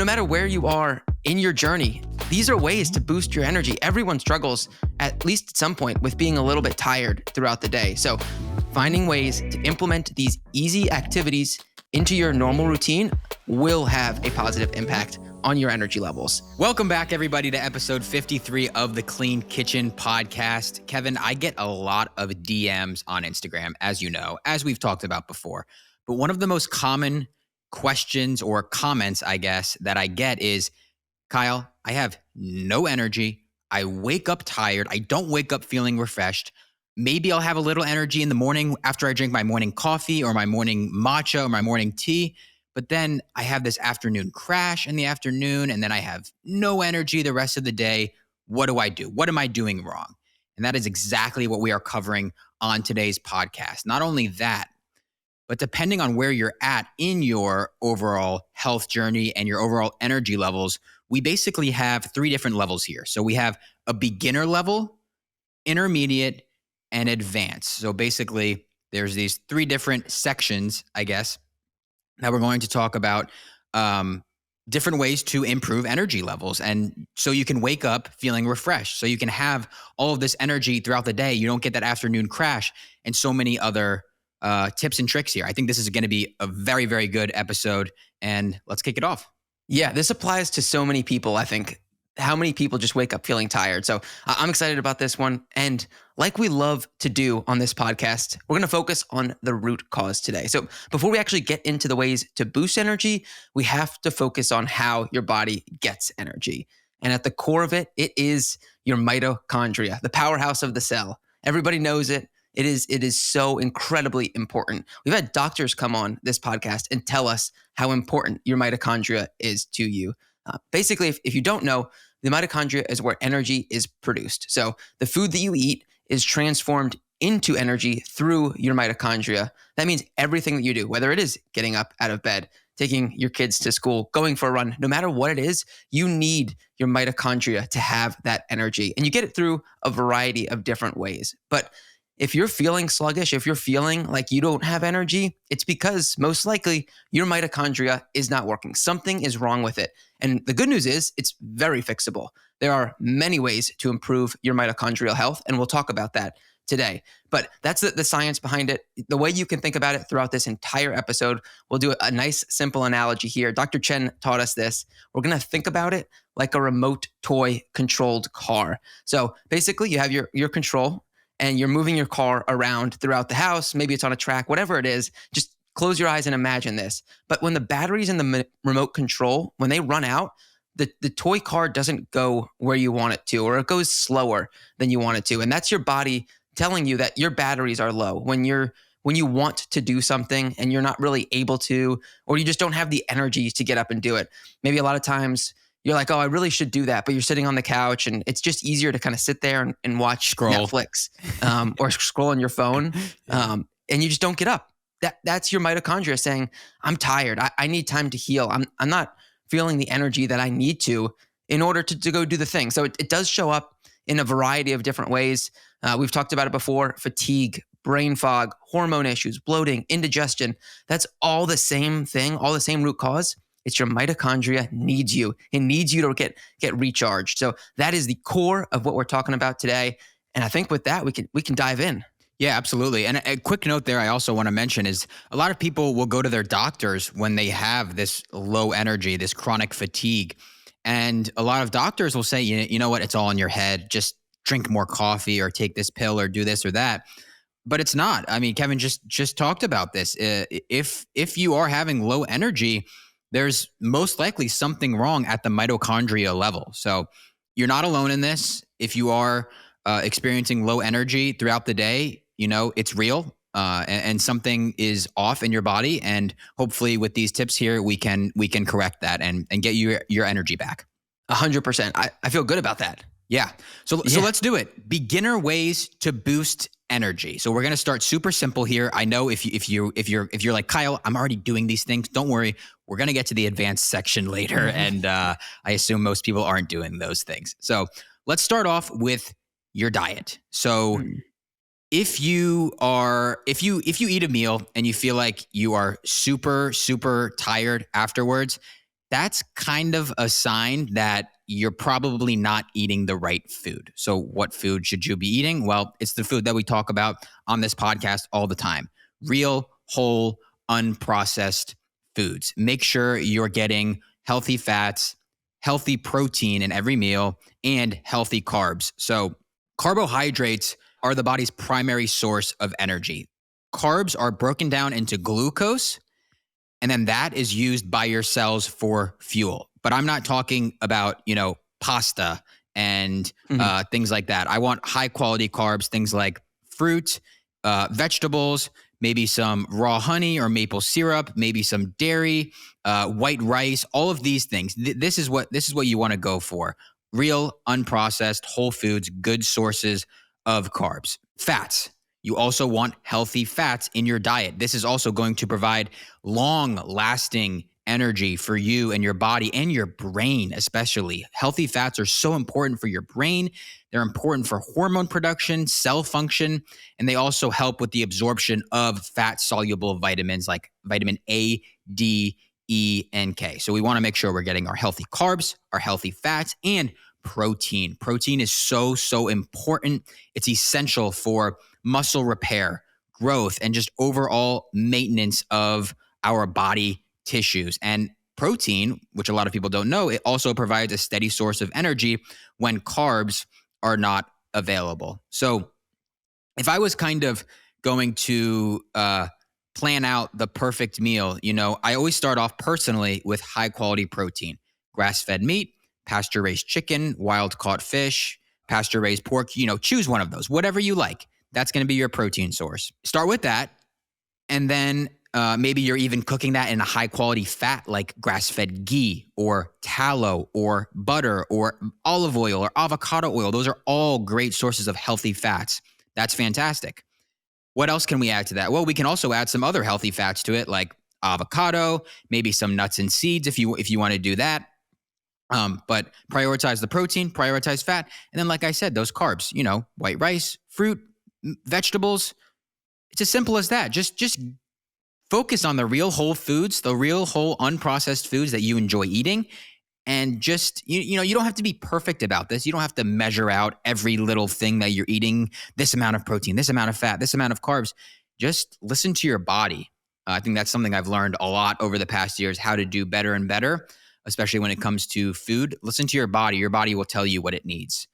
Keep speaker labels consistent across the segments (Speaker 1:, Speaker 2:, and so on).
Speaker 1: no matter where you are in your journey, these are ways to boost your energy. Everyone struggles, at least at some point, with being a little bit tired throughout the day. So finding ways to implement these easy activities into your normal routine will have a positive impact on your energy levels.
Speaker 2: Welcome back, everybody, to episode 53 of the Clean Kitchen podcast. Kevin, I get a lot of DMs on Instagram, as you know, as we've talked about before. But one of the most common questions or comments, I guess, that I get is, Kyle, I have no energy. I wake up tired. I don't wake up feeling refreshed. Maybe I'll have a little energy in the morning after I drink my morning coffee or my morning matcha or my morning tea. But then I have this afternoon crash in the afternoon, and then I have no energy the rest of the day. What do I do? What am I doing wrong? And that is exactly what we are covering on today's podcast. Not only that, but depending on where you're at in your overall health journey and your overall energy levels, we basically have three different levels here. So we have a beginner level, intermediate, and advanced. So basically, there's these three different sections, I guess, that we're going to talk about different ways to improve energy levels. And so you can wake up feeling refreshed. So you can have all of this energy throughout the day. You don't get that afternoon crash and so many other tips and tricks here. I think this is going to be a very, very good episode. And let's kick it off.
Speaker 1: Yeah, this applies to so many people, I think. How many people just wake up feeling tired? So I'm excited about this one. And like we love to do on this podcast, we're going to focus on the root cause today. So before we actually get into the ways to boost energy, we have to focus on how your body gets energy. And at the core of it, it is your mitochondria, the powerhouse of the cell. Everybody knows it. It is so incredibly important. We've had doctors come on this podcast and tell us how important your mitochondria is to you. Basically, if you don't know, the mitochondria is where energy is produced. So the food that you eat is transformed into energy through your mitochondria. That means everything that you do, whether it is getting up out of bed, taking your kids to school, going for a run, no matter what it is, you need your mitochondria to have that energy. And you get it through a variety of different ways. But if you're feeling sluggish, if you're feeling like you don't have energy, it's because most likely your mitochondria is not working. Something is wrong with it. And the good news is it's very fixable. There are many ways to improve your mitochondrial health, and we'll talk about that today. But that's the science behind it. The way you can think about it throughout this entire episode, we'll do a nice, simple analogy here. Dr. Chen taught us this. We're going to think about it like a remote toy controlled car. So basically, you have your control, and you're moving your car around throughout the house. Maybe it's on a track, whatever it is, just close your eyes and imagine this. But when the batteries in the remote control, when they run out, the toy car doesn't go where you want it to, or it goes slower than you want it to. And that's your body telling you that your batteries are low. When you want to do something and you're not really able to, or you just don't have the energy to get up and do it. Maybe a lot of times you're like, oh, I really should do that. But you're sitting on the couch and it's just easier to kind of sit there and watch Netflix or scroll on your phone. And you just don't get up. That's your mitochondria saying, I'm tired. I need time to heal. I'm not feeling the energy that I need to in order to go do the thing. So it does show up in a variety of different ways. We've talked about it before: fatigue, brain fog, hormone issues, bloating, indigestion. That's all the same thing, all the same root cause. It's your mitochondria needs you. It needs you to get recharged. So that is the core of what we're talking about today. And I think with that, we can dive in.
Speaker 2: Yeah, absolutely. And a quick note there I also want to mention is a lot of people will go to their doctors when they have this low energy, this chronic fatigue. And a lot of doctors will say, you know what, it's all in your head. Just drink more coffee or take this pill or do this or that. But it's not. I mean, Kevin just talked about this. If you are having low energy, there's most likely something wrong at the mitochondria level. So you're not alone in this. If you are experiencing low energy throughout the day, it's real and something is off in your body. And hopefully with these tips here, we can correct that and get your energy back.
Speaker 1: 100%. I feel good about that.
Speaker 2: Yeah. So let's do it. Beginner ways to boost energy. So we're going to start super simple here. I know if you're like, Kyle, I'm already doing these things, don't worry. We're going to get to the advanced section later. And I assume most people aren't doing those things. So let's start off with your diet. So if you eat a meal and you feel like you are super, super tired afterwards, that's kind of a sign that you're probably not eating the right food. So what food should you be eating? Well, it's the food that we talk about on this podcast all the time. Real, whole, unprocessed foods. Make sure you're getting healthy fats, healthy protein in every meal, and healthy carbs. So carbohydrates are the body's primary source of energy. Carbs are broken down into glucose, and then that is used by your cells for fuel. But I'm not talking about, pasta and things like that. I want high quality carbs, things like fruit, vegetables, maybe some raw honey or maple syrup, maybe some dairy, white rice, all of these things. This is what you want to go for. Real, unprocessed, whole foods, good sources of carbs. Fats. You also want healthy fats in your diet. This is also going to provide long-lasting energy for you and your body and your brain, especially. Healthy fats are so important for your brain. They're important for hormone production, cell function, and they also help with the absorption of fat-soluble vitamins like vitamin A, D, E, and K. So we want to make sure we're getting our healthy carbs, our healthy fats, and protein. Protein is so, so important. It's essential for muscle repair, growth, and just overall maintenance of our body tissues. And protein, which a lot of people don't know, it also provides a steady source of energy when carbs are not available. So if I was kind of going to plan out the perfect meal, I always start off personally with high quality protein, grass-fed meat, pasture-raised chicken, wild-caught fish, pasture-raised pork, choose one of those, whatever you like. That's going to be your protein source. Start with that. And then maybe you're even cooking that in a high quality fat like grass-fed ghee or tallow or butter or olive oil or avocado oil. Those are all great sources of healthy fats. That's fantastic. What else can we add to that? Well, we can also add some other healthy fats to it like avocado, maybe some nuts and seeds if you want to do that. But prioritize the protein, prioritize fat. And then, like I said, those carbs, white rice, fruit, vegetables. It's as simple as that. Just focus on the real whole foods, the real whole unprocessed foods that you enjoy eating. And just, you don't have to be perfect about this. You don't have to measure out every little thing that you're eating, this amount of protein, this amount of fat, this amount of carbs. Just listen to your body. I think that's something I've learned a lot over the past years, how to do better and better, especially when it comes to food. Listen to your body. Your body will tell you what it needs.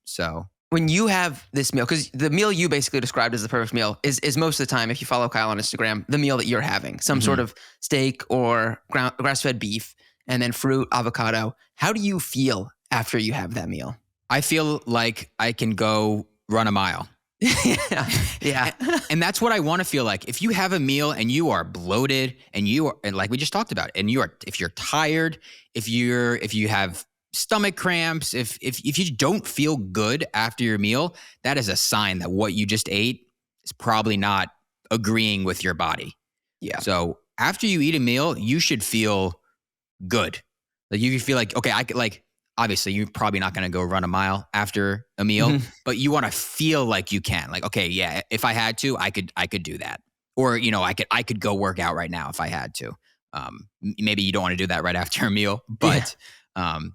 Speaker 2: So
Speaker 1: when you have this meal, because the meal you basically described as the perfect meal is most of the time, if you follow Kyle on Instagram, the meal that you're having, some sort of steak or grass-fed beef, and then fruit, avocado. How do you feel after you have that meal?
Speaker 2: I feel like I can go run a mile.
Speaker 1: Yeah.
Speaker 2: And that's what I want to feel like. If you have a meal and you are bloated and like we just talked about, and if you're tired, if you have stomach cramps, if you don't feel good after your meal, that is a sign that what you just ate is probably not agreeing with your body.
Speaker 1: Yeah.
Speaker 2: So after you eat a meal, you should feel good. Like you feel like, okay, I could, like, obviously you're probably not going to go run a mile after a meal, but you want to feel like you can. Like, okay, yeah, if I had to, I could do that. Or, I could go work out right now if I had to. Maybe you don't want to do that right after a meal, but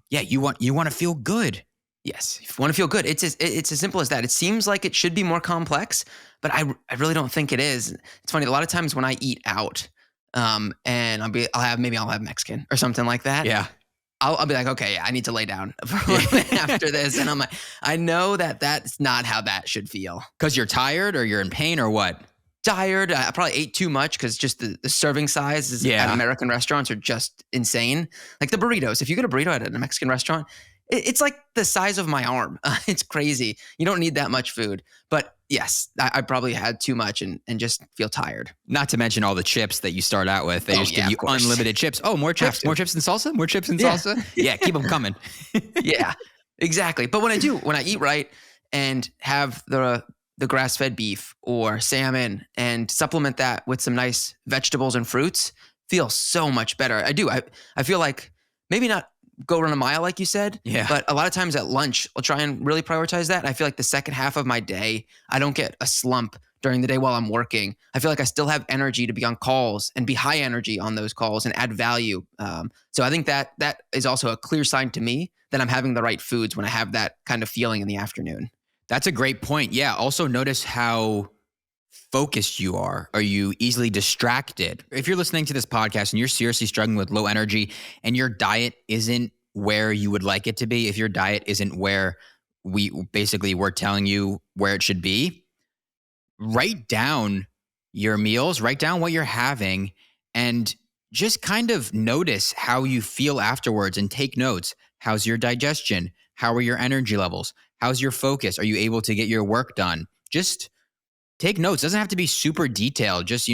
Speaker 2: you want to feel good.
Speaker 1: Yes, if you want to feel good, it's as simple as that. It seems like it should be more complex, but I really don't think it is. It's funny, a lot of times when I eat out, and I'll have Mexican or something like that.
Speaker 2: Yeah.
Speaker 1: I'll be like, okay, yeah, I need to lay down for a little bit after this. And I'm like, I know that that's not how that should feel.
Speaker 2: Because you're tired or you're in pain or what?
Speaker 1: Tired. I probably ate too much because just the serving sizes at American restaurants are just insane. Like the burritos. If you get a burrito at a Mexican restaurant, it's like the size of my arm. It's crazy. You don't need that much food. But yes, I probably had too much and just feel tired.
Speaker 2: Not to mention all the chips that you start out with. They just give you unlimited chips. Oh, more chips and salsa? More chips and salsa? Yeah, keep them coming.
Speaker 1: Yeah, exactly. But when I eat right and have the grass-fed beef or salmon and supplement that with some nice vegetables and fruits, feel so much better. I do. I feel like maybe not go run a mile like you said, but a lot of times at lunch, I'll try and really prioritize that. And I feel like the second half of my day, I don't get a slump during the day while I'm working. I feel like I still have energy to be on calls and be high energy on those calls and add value. So I think that is also a clear sign to me that I'm having the right foods when I have that kind of feeling in the afternoon.
Speaker 2: That's a great point. Yeah. Also notice how focused you are. Are you easily distracted? If you're listening to this podcast and you're seriously struggling with low energy and your diet isn't where you would like it to be, if your diet isn't where we're telling you where it should be, write down your meals, write down what you're having, and just kind of notice how you feel afterwards and take notes. How's your digestion? How are your energy levels? How's your focus? Are you able to get your work done? Just take notes. Doesn't have to be super detailed. Just,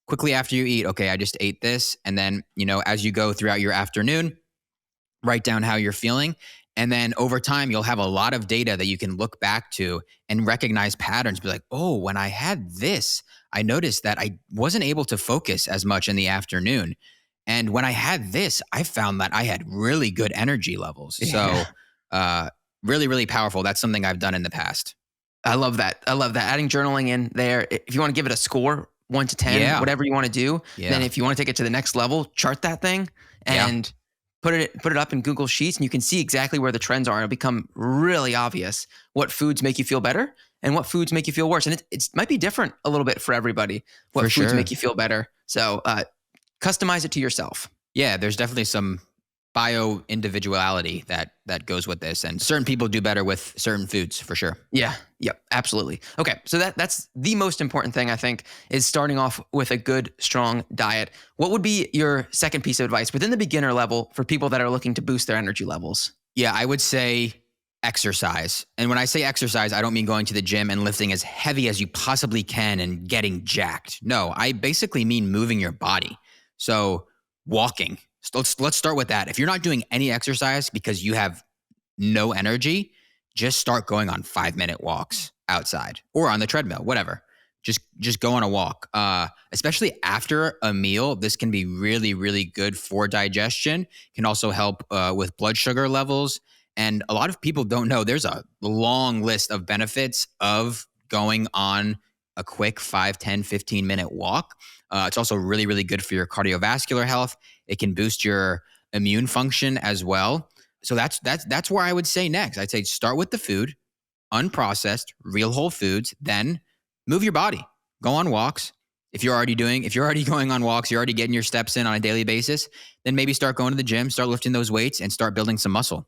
Speaker 2: quickly after you eat, okay, I just ate this. And then, as you go throughout your afternoon, write down how you're feeling. And then over time, you'll have a lot of data that you can look back to and recognize patterns. Be like, oh, when I had this, I noticed that I wasn't able to focus as much in the afternoon. And when I had this, I found that I had really good energy levels.
Speaker 1: Yeah.
Speaker 2: So really, really powerful. That's something I've done in the past.
Speaker 1: I love that. Adding journaling in there. If you want to give it a score, 1 to 10,
Speaker 2: Yeah.
Speaker 1: whatever you want to do,
Speaker 2: Yeah.
Speaker 1: then if you want to take it to the next level, chart that thing and put it up in Google Sheets, and you can see exactly where the trends are. It'll become really obvious what foods make you feel better and what foods make you feel worse. And it might be different a little bit for everybody, what
Speaker 2: For
Speaker 1: foods
Speaker 2: sure.
Speaker 1: make you feel better. So customize it to yourself.
Speaker 2: Yeah, there's definitely some bio individuality that goes with this, and certain people do better with certain foods for sure.
Speaker 1: Yeah. Yep. Absolutely. Okay. So that's the most important thing, I think, is starting off with a good, strong diet. What would be your second piece of advice within the beginner level for people that are looking to boost their energy levels?
Speaker 2: Yeah, I would say exercise. And when I say exercise, I don't mean going to the gym and lifting as heavy as you possibly can and getting jacked. No, I basically mean moving your body. So walking. Let's start with that. If you're not doing any exercise because you have no energy, just start going on 5-minute walks outside or on the treadmill, whatever. Just go on a walk. Especially after a meal, this can be really, really good for digestion. Can also help with blood sugar levels. And a lot of people don't know there's a long list of benefits of going on a quick 5, 10, 15-minute walk. It's also really, really good for your cardiovascular health. It can boost your immune function as well. So that's where I would say next. I'd say start with the food, unprocessed, real whole foods, then move your body. Go on walks. If you're already going on walks, you're already getting your steps in on a daily basis, then maybe start going to the gym, start lifting those weights, and start building some muscle.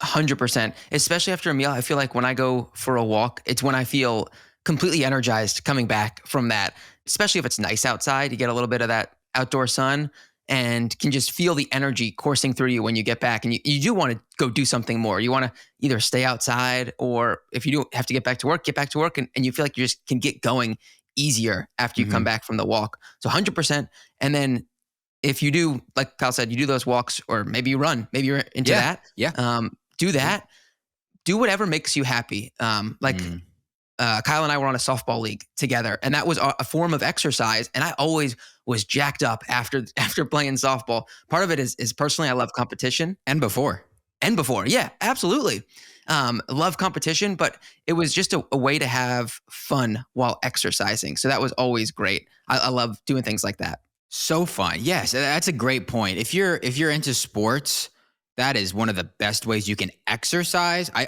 Speaker 1: 100%. Especially after a meal, I feel like when I go for a walk, it's when I feel completely energized coming back from that. Especially if it's nice outside, you get a little bit of that outdoor sun and can just feel the energy coursing through you when you get back. And you do want to go do something more. You want to either stay outside, or if you do have to get back to work, and you feel like you just can get going easier after you come back from the walk. So 100%. And then if you do, like Kyle said, you do those walks, or maybe you run, maybe you're into that.
Speaker 2: Yeah.
Speaker 1: Do that. Do whatever makes you happy. Kyle and I were on a softball league together, and that was a form of exercise. And I always was jacked up after playing softball. Part of it is personally, I love competition.
Speaker 2: And before.
Speaker 1: Yeah, absolutely. Love competition, but it was just a way to have fun while exercising. So that was always great. I love doing things like that.
Speaker 2: So fun. Yes, that's a great point. If you're into sports, that is one of the best ways you can exercise. I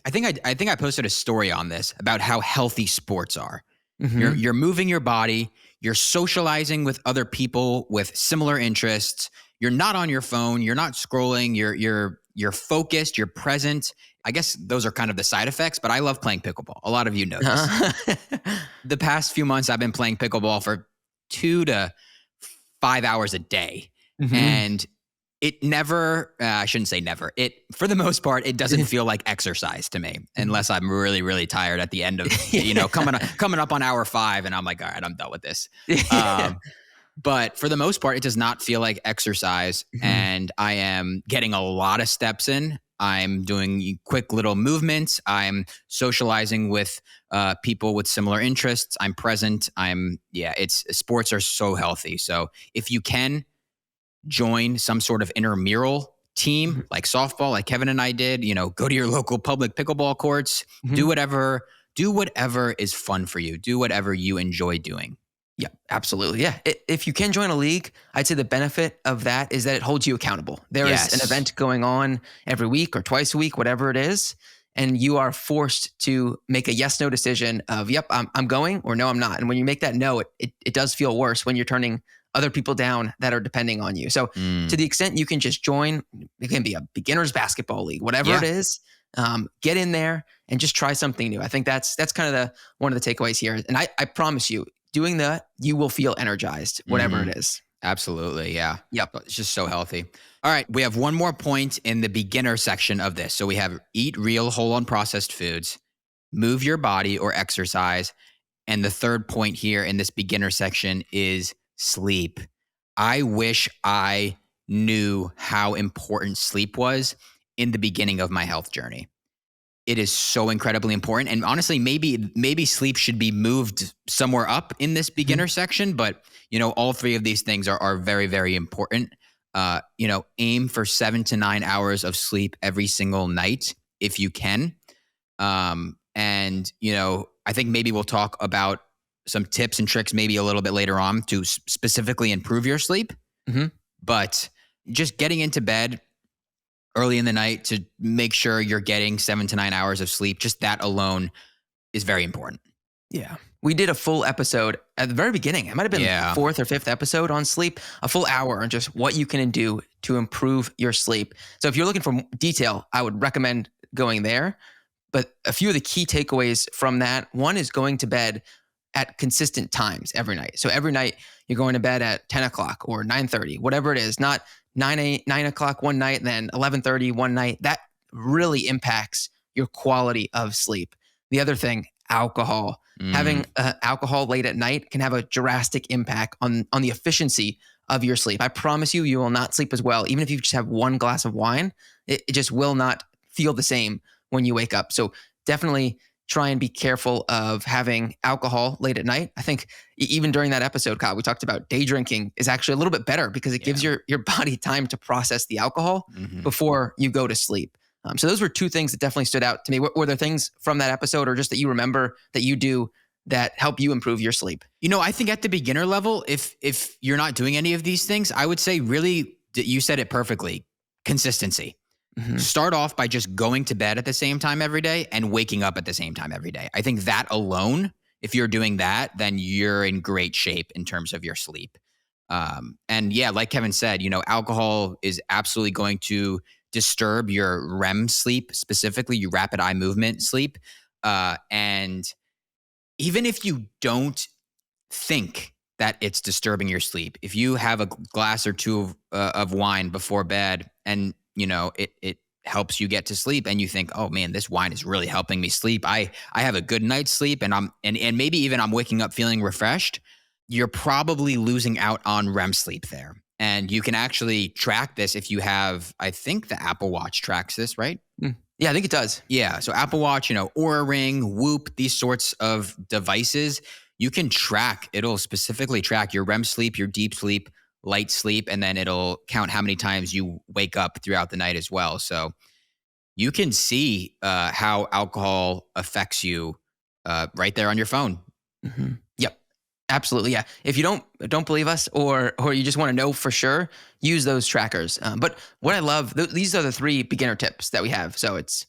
Speaker 2: think I posted a story on this about how healthy sports are.
Speaker 1: Mm-hmm.
Speaker 2: You're moving your body, you're socializing with other people with similar interests. You're not on your phone, you're not scrolling, you're focused, you're present. I guess those are kind of the side effects, but I love playing pickleball. A lot of you know this. The past few months I've been playing pickleball for 2 to 5 hours a day.
Speaker 1: Mm-hmm.
Speaker 2: And it never, I shouldn't say never. For the most part, it doesn't feel like exercise to me, unless I'm really, really tired at the end of, coming up on hour 5, and I'm like, all right, I'm done with this. But for the most part, it does not feel like exercise, and I am getting a lot of steps in. I'm doing quick little movements. I'm socializing with people with similar interests. I'm present. Sports are so healthy. So if you can, join some sort of intramural team like softball, like Kevin and I did, go to your local public pickleball courts, do whatever do whatever is fun for you. Do whatever you enjoy doing.
Speaker 1: Yeah, absolutely. Yeah. If you can join a league, I'd say the benefit of that is that it holds you accountable. There is an
Speaker 2: Yes.
Speaker 1: event going on every week or twice a week, whatever it is, and you are forced to make a yes no decision of, yep, I'm going, or no, I'm not. And when you make that no, it does feel worse when you're turning other people down that are depending on you. So to the extent you can just join, it can be a beginner's basketball league, whatever
Speaker 2: Yeah.
Speaker 1: it is, get in there and just try something new. I think that's kind of one of the takeaways here. And I promise you, doing that, you will feel energized, whatever it is.
Speaker 2: Absolutely. Yeah.
Speaker 1: Yep.
Speaker 2: It's just so healthy. All right. We have one more point in the beginner section of this. So we have eat real, whole, unprocessed foods, move your body or exercise. And the third point here in this beginner section is sleep. I wish I knew how important sleep was in the beginning of my health journey. It is so incredibly important. And honestly, maybe sleep should be moved somewhere up in this beginner section, but all three of these things are very, very important. Aim for 7 to 9 hours of sleep every single night if you can. I think maybe we'll talk about some tips and tricks maybe a little bit later on to specifically improve your sleep. But just getting into bed early in the night to make sure you're getting 7 to 9 hours of sleep, just that alone is very important.
Speaker 1: Yeah. We did a full episode at the very beginning. It might have been the fourth or fifth episode on sleep, a full hour on just what you can do to improve your sleep. So if you're looking for detail, I would recommend going there. But a few of the key takeaways from that, one is going to bed at consistent times every night. So every night you're going to bed at 10 o'clock or 9:30, whatever it is, not 9 o'clock one night, then 11:30 one night. That really impacts your quality of sleep. The other thing, alcohol. Having alcohol late at night can have a drastic impact on the efficiency of your sleep. I promise you, you will not sleep as well. Even if you just have one glass of wine, it just will not feel the same when you wake up. So definitely try and be careful of having alcohol late at night. I think even during that episode, Kyle, we talked about day drinking is actually a little bit better because it gives your body time to process the alcohol before you go to sleep. So those were two things that definitely stood out to me. Were there things from that episode or just that you remember that you do that help you improve your sleep?
Speaker 2: I think at the beginner level, if you're not doing any of these things, I would say really, you said it perfectly, consistency. Start off by just going to bed at the same time every day and waking up at the same time every day. I think that alone, if you're doing that, then you're in great shape in terms of your sleep. And yeah, like Kevin said, alcohol is absolutely going to disturb your REM sleep, specifically your rapid eye movement sleep. And even if you don't think that it's disturbing your sleep, if you have a glass or two of wine before bed and it helps you get to sleep and you think, oh man, this wine is really helping me sleep. I have a good night's sleep and maybe even I'm waking up feeling refreshed. You're probably losing out on REM sleep there. And you can actually track this if you have, I think the Apple Watch tracks this, right?
Speaker 1: Yeah, I think it does.
Speaker 2: Yeah. So Apple Watch, Oura Ring, Whoop, these sorts of devices, you can track. It'll specifically track your REM sleep, your deep sleep, light sleep, and then it'll count how many times you wake up throughout the night as well. So you can see how alcohol affects you right there on your phone.
Speaker 1: Yep. Absolutely. Yeah. If you don't believe us or you just want to know for sure, use those trackers. But what I love, these are the three beginner tips that we have. So it's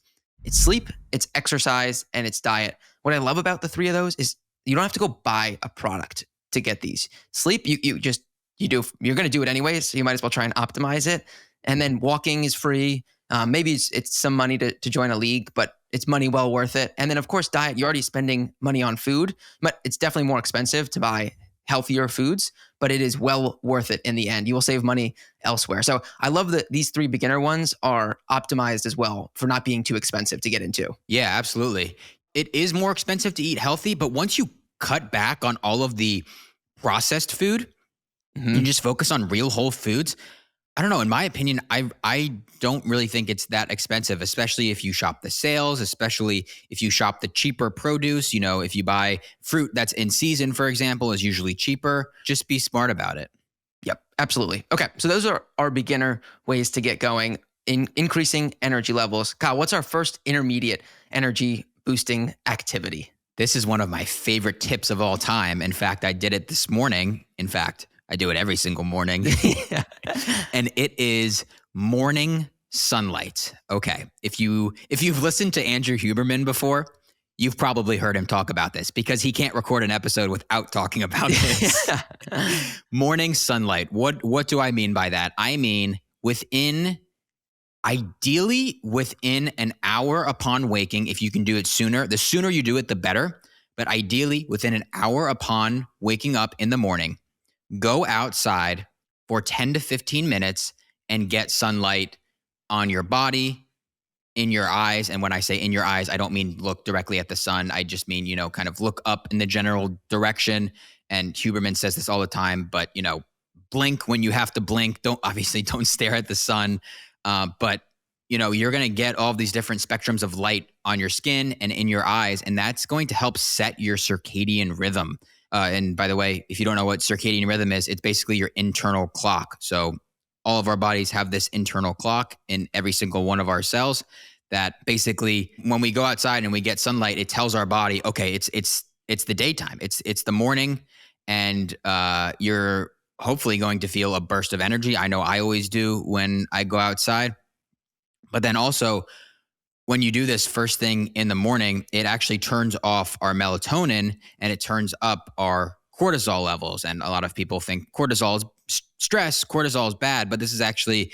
Speaker 1: sleep, it's exercise, and it's diet. What I love about the three of those is you don't have to go buy a product to get these. Sleep, you're going to do it anyways. So you might as well try and optimize it. And then walking is free. Maybe it's some money to join a league, but it's money well worth it. And then of course, diet, you're already spending money on food, but it's definitely more expensive to buy healthier foods, but it is well worth it in the end. You will save money elsewhere. So I love that these three beginner ones are optimized as well for not being too expensive to get into.
Speaker 2: Yeah, absolutely. It is more expensive to eat healthy, but once you cut back on all of the processed food, you just focus on real whole foods. I don't know. In my opinion, I don't really think it's that expensive, especially if you shop the sales, especially if you shop the cheaper produce. If you buy fruit that's in season, for example, is usually cheaper. Just be smart about it.
Speaker 1: Yep, absolutely. Okay, so those are our beginner ways to get going in increasing energy levels. Kyle, what's our first intermediate energy boosting activity?
Speaker 2: This is one of my favorite tips of all time. In fact, I did it this morning. In fact, I do it every single morning.
Speaker 1: Yeah.
Speaker 2: And it is morning sunlight. Okay. If you've listened to Andrew Huberman before, you've probably heard him talk about this because he can't record an episode without talking about this. Morning sunlight. What do I mean by that? I mean ideally within an hour upon waking. If you can do it sooner, the sooner you do it, the better. But ideally within an hour upon waking up in the morning, go outside for 10 to 15 minutes and get sunlight on your body, in your eyes. And when I say in your eyes, I don't mean look directly at the sun. I just mean, kind of look up in the general direction. And Huberman says this all the time, but, blink when you have to blink. Don't stare at the sun. But you're going to get all these different spectrums of light on your skin and in your eyes, and that's going to help set your circadian rhythm. And by the way, if you don't know what circadian rhythm is, it's basically your internal clock. So all of our bodies have this internal clock in every single one of our cells that basically when we go outside and we get sunlight, it tells our body, okay, it's the daytime. It's the morning, and you're hopefully going to feel a burst of energy. I know I always do when I go outside. But then also, when you do this first thing in the morning, it actually turns off our melatonin and it turns up our cortisol levels. And a lot of people think cortisol is stress, cortisol is bad, but this is actually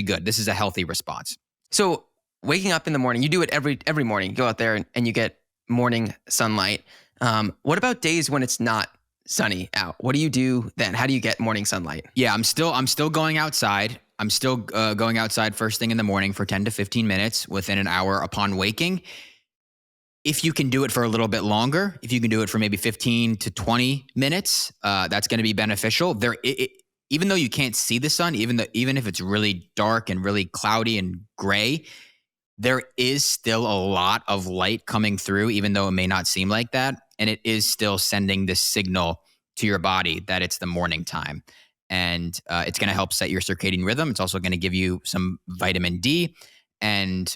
Speaker 2: good. This is a healthy response.
Speaker 1: So waking up in the morning, you do it every morning. You go out there and you get morning sunlight. What about days when it's not sunny out? What do you do then? How do you get morning sunlight?
Speaker 2: Yeah, I'm still going outside. I'm still going outside first thing in the morning for 10 to 15 minutes within an hour upon waking. If you can do it for a little bit longer, if you can do it for maybe 15 to 20 minutes, that's going to be beneficial. Even though you can't see the sun, even if it's really dark and really cloudy and gray, there is still a lot of light coming through, even though it may not seem like that. And it is still sending this signal to your body that it's the morning time. And it's going to help set your circadian rhythm. It's also going to give you some vitamin D. And,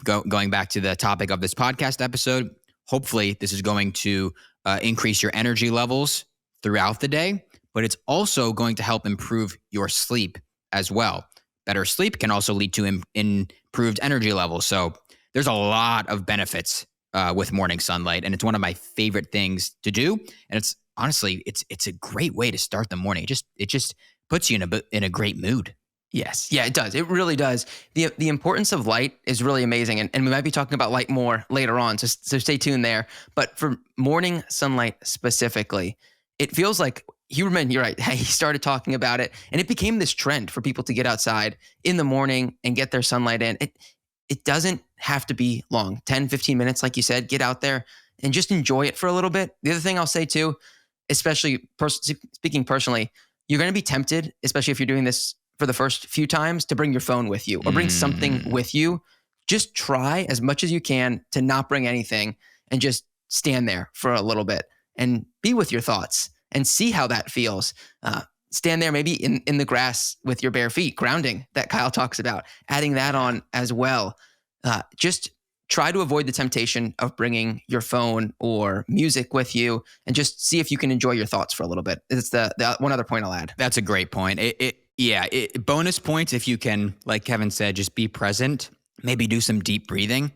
Speaker 2: going back to the topic of this podcast episode, hopefully this is going to increase your energy levels throughout the day, but it's also going to help improve your sleep as well. Better sleep can also lead to improved energy levels. So there's a lot of benefits with morning sunlight, and it's one of my favorite things to do. And it's honestly, it's a great way to start the morning. It just puts you in a great mood.
Speaker 1: Yes. Yeah, it does. It really does. The importance of light is really amazing. And we might be talking about light more later on. So stay tuned there. But for morning sunlight specifically, it feels like Huberman, you're right. He started talking about it and it became this trend for people to get outside in the morning and get their sunlight in. It doesn't have to be long, 10, 15 minutes, like you said, get out there and just enjoy it for a little bit. The other thing I'll say too, especially speaking personally, you're going to be tempted, especially if you're doing this for the first few times, to bring your phone with you or bring something with you. Just try as much as you can to not bring anything and just stand there for a little bit and be with your thoughts and see how that feels. Stand there maybe in the grass with your bare feet, grounding that Kyle talks about, adding that on as well. Just try to avoid the temptation of bringing your phone or music with you and just see if you can enjoy your thoughts for a little bit. It's the one other point I'll add.
Speaker 2: That's a great point. Bonus points if you can, like Kevin said, just be present, maybe do some deep breathing.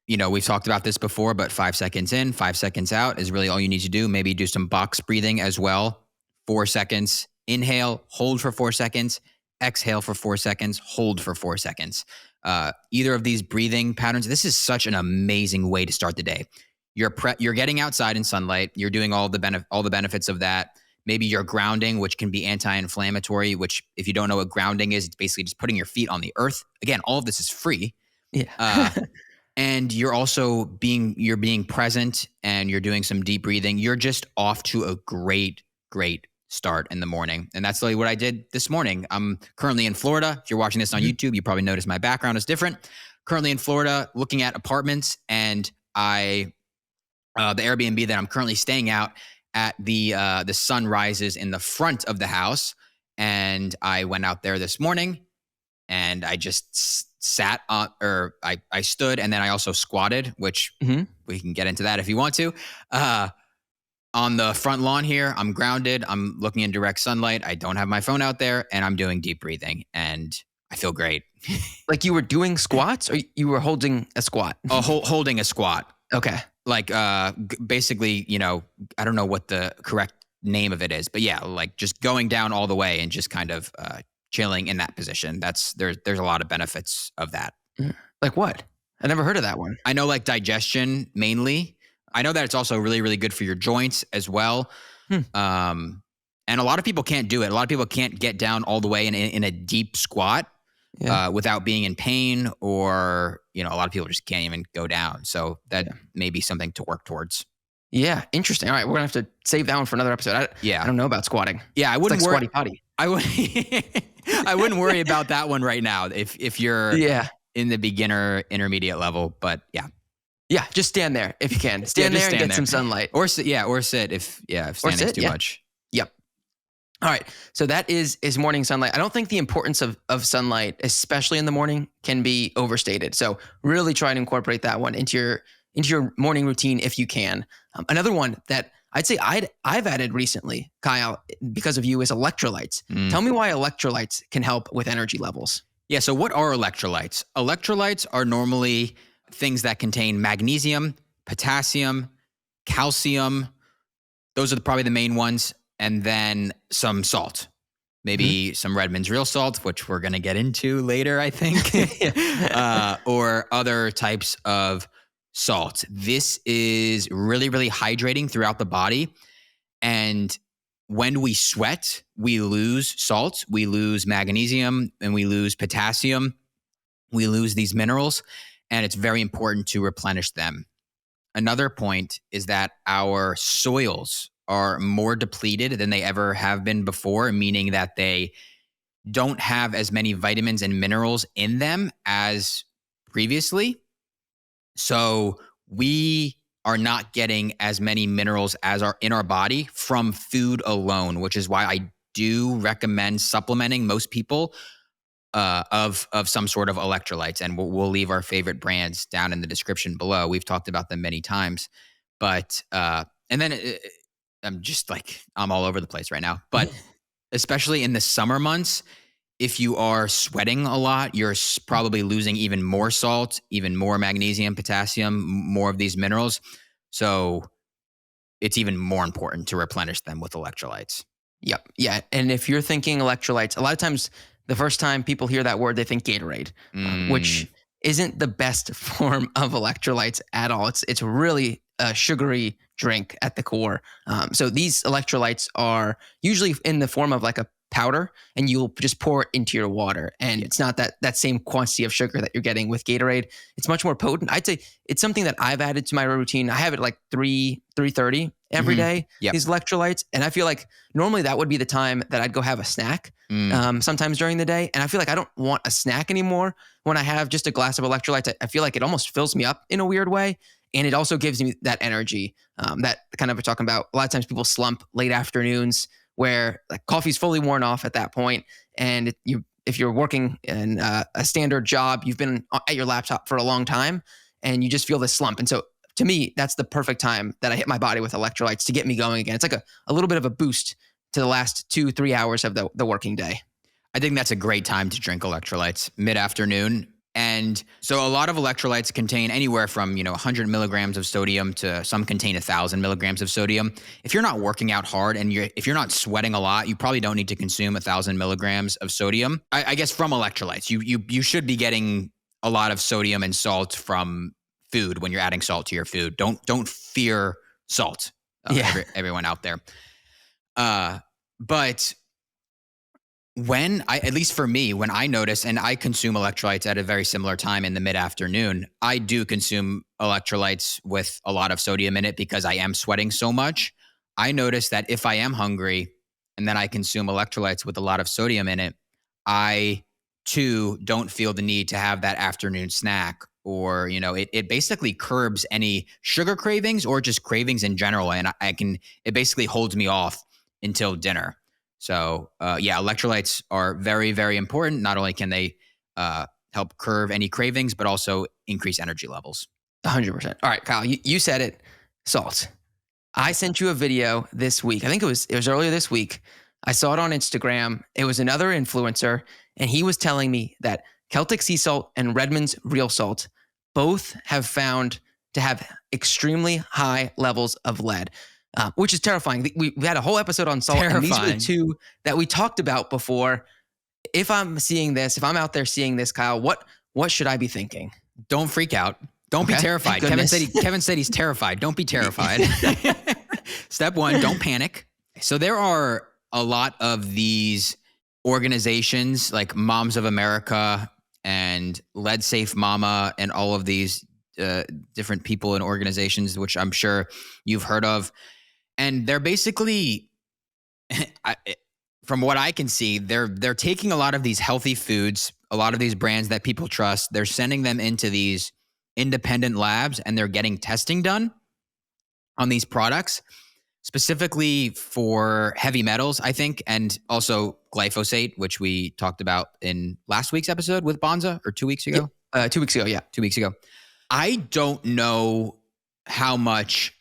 Speaker 2: We've talked about this before, but 5 seconds in, 5 seconds out is really all you need to do. Maybe do some box breathing as well. 4 seconds, inhale, hold for 4 seconds, exhale for 4 seconds, hold for 4 seconds. Either of these breathing patterns, this is such an amazing way to start the day. You're getting outside in sunlight. You're doing all the benefits of that. Maybe you're grounding, which can be anti-inflammatory, which if you don't know what grounding is, it's basically just putting your feet on the earth. Again, all of this is free.
Speaker 1: Yeah.
Speaker 2: And you're also being present and you're doing some deep breathing. You're just off to a great, great start in the morning. And that's really what I did this morning. I'm currently in Florida. If you're watching this on YouTube, you probably noticed my background is different. Currently in Florida, looking at apartments, and the Airbnb that I'm currently staying out at, the sun rises in the front of the house. And I went out there this morning and I just sat on, or I stood, and then I also squatted, which we can get into that if you want to. On the front lawn here, I'm grounded. I'm looking in direct sunlight. I don't have my phone out there, and I'm doing deep breathing, and I feel great.
Speaker 1: Like you were doing squats, or you were holding a squat?
Speaker 2: Holding a squat.
Speaker 1: Okay.
Speaker 2: Like basically, I don't know what the correct name of it is, but yeah, like just going down all the way and just kind of chilling in that position. There's a lot of benefits of that.
Speaker 1: Like what? I never heard of that one.
Speaker 2: I know, like digestion mainly. I know that it's also really, really good for your joints as well. And a lot of people can't do it. A lot of people can't get down all the way in a deep squat without being in pain, or, a lot of people just can't even go down. So that may be something to work towards.
Speaker 1: Yeah. Interesting. All right. We're going to have to save that one for another episode. I don't know about squatting.
Speaker 2: Yeah. I wouldn't
Speaker 1: worry.
Speaker 2: Squatty
Speaker 1: potty.
Speaker 2: I wouldn't worry about that one right now if you're in the beginner intermediate level, but yeah.
Speaker 1: Yeah, just stand there if you can. Stand there and get some sunlight.
Speaker 2: Or sit if standing's too much.
Speaker 1: Yep. All right. So that is morning sunlight. I don't think the importance of sunlight, especially in the morning, can be overstated. So really try to incorporate that one into your morning routine if you can. Another one that I'd say I've added recently, Kyle, because of you, is electrolytes. Tell me why electrolytes can help with energy levels.
Speaker 2: Yeah. So what are electrolytes? Electrolytes are normally things that contain magnesium, potassium, calcium. Those are probably the main ones. And then some salt, maybe some Redmond's real salt, which we're going to get into later, I think, or other types of salt. This is really, really hydrating throughout the body. And when we sweat, we lose salt, we lose magnesium, and we lose potassium. We lose these minerals. And it's very important to replenish them. Another point is that our soils are more depleted than they ever have been before, meaning that they don't have as many vitamins and minerals in them as previously. So we are not getting as many minerals as are in our body from food alone, which is why I do recommend supplementing most people of some sort of electrolytes. And we'll leave our favorite brands down in the description below. We've talked about them many times, but, and then I'm all over the place right now, but especially in the summer months, if you are sweating a lot, you're probably losing even more salt, even more magnesium, potassium, more of these minerals. So it's even more important to replenish them with electrolytes.
Speaker 1: Yep. Yeah. And if you're thinking electrolytes, a lot of times the first time people hear that word, they think Gatorade, which isn't the best form of electrolytes at all. It's really a sugary drink at the core. So these electrolytes are usually in the form of like a powder, and you'll just pour it into your water. And it's not that same quantity of sugar that you're getting with Gatorade. It's much more potent. I'd say it's something that I've added to my routine. I have it like 3:30 every day, these electrolytes. And I feel like normally that would be the time that I'd go have a snack sometimes during the day. And I feel like I don't want a snack anymore. When I have just a glass of electrolytes, I feel like it almost fills me up in a weird way. And it also gives me that energy that kind of we're talking about. A lot of times people slump late afternoons where like coffee's fully worn off at that point. And if you're working in a standard job, you've been at your laptop for a long time and you just feel this slump. And so to me, that's the perfect time that I hit my body with electrolytes to get me going again. It's like a little bit of a boost to the last 2-3 hours of the working day.
Speaker 2: I think that's a great time to drink electrolytes, mid-afternoon. And so a lot of electrolytes contain anywhere from 100 milligrams of sodium to some contain 1,000 milligrams of sodium. If you're not working out hard and if you're not sweating a lot, you probably don't need to consume 1,000 milligrams of sodium. I guess from electrolytes, you should be getting a lot of sodium and salt from food when you're adding salt to your food. Don't fear salt, everyone out there. But at least for me, when I notice, and I consume electrolytes at a very similar time in the mid-afternoon, I do consume electrolytes with a lot of sodium in it because I am sweating so much. I notice that if I am hungry and then I consume electrolytes with a lot of sodium in it, I too don't feel the need to have that afternoon snack, or, it basically curbs any sugar cravings or just cravings in general. And it basically holds me off until dinner. So, electrolytes are very, very important. Not only can they help curb any cravings, but also increase energy levels.
Speaker 1: 100%. All right, Kyle, you said it. Salt. I sent you a video this week. I think it was earlier this week. I saw it on Instagram. It was another influencer, and he was telling me that Celtic sea salt and Redmond's real salt both have found to have extremely high levels of lead, which is terrifying. We had a whole episode on salt, and these were the two that we talked about before. If I'm seeing this, if I'm out there seeing this, Kyle, what should I be thinking?
Speaker 2: Don't freak out. Don't be terrified. Kevin said he's terrified. Don't be terrified. Step one, don't panic. So there are a lot of these organizations like Moms of America and Lead Safe Mama and all of these different people and organizations, which I'm sure you've heard of. And they're basically, from what I can see, they're taking a lot of these healthy foods, a lot of these brands that people trust. They're sending them into these independent labs and they're getting testing done on these products, specifically for heavy metals, I think, and also glyphosate, which we talked about in last week's episode with Bonza, or 2 weeks ago?
Speaker 1: 2 weeks ago, yeah.
Speaker 2: 2 weeks ago. I don't know how much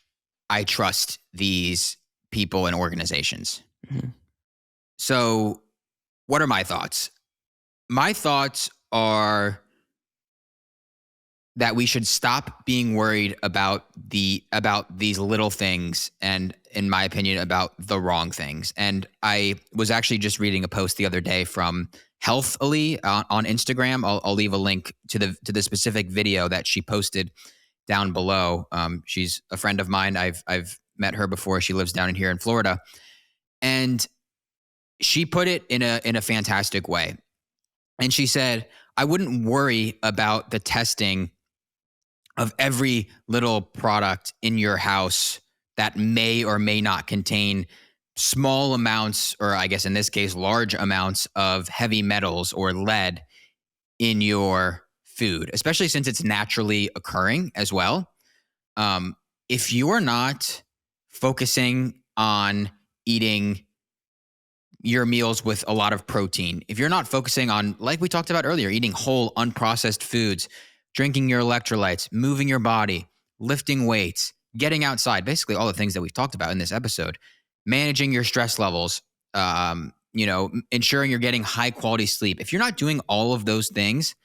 Speaker 2: I trust these people and organizations. Mm-hmm. So what are my thoughts? My thoughts are that we should stop being worried about these little things and, in my opinion, about the wrong things. And I was actually just reading a post the other day from Healthily on Instagram. I'll leave a link to the specific video that she posted down below. She's a friend of mine. I've met her before. She lives down here in Florida, and she put it in a fantastic way. And she said, I wouldn't worry about the testing of every little product in your house that may or may not contain small amounts, or I guess in this case, large amounts of heavy metals or lead in your food, especially since it's naturally occurring as well. If you are not focusing on eating your meals with a lot of protein, if you're not focusing on, like we talked about earlier, eating whole, unprocessed foods, drinking your electrolytes, moving your body, lifting weights, getting outside, basically all the things that we've talked about in this episode, managing your stress levels, ensuring you're getting high quality sleep. If you're not doing all of those things,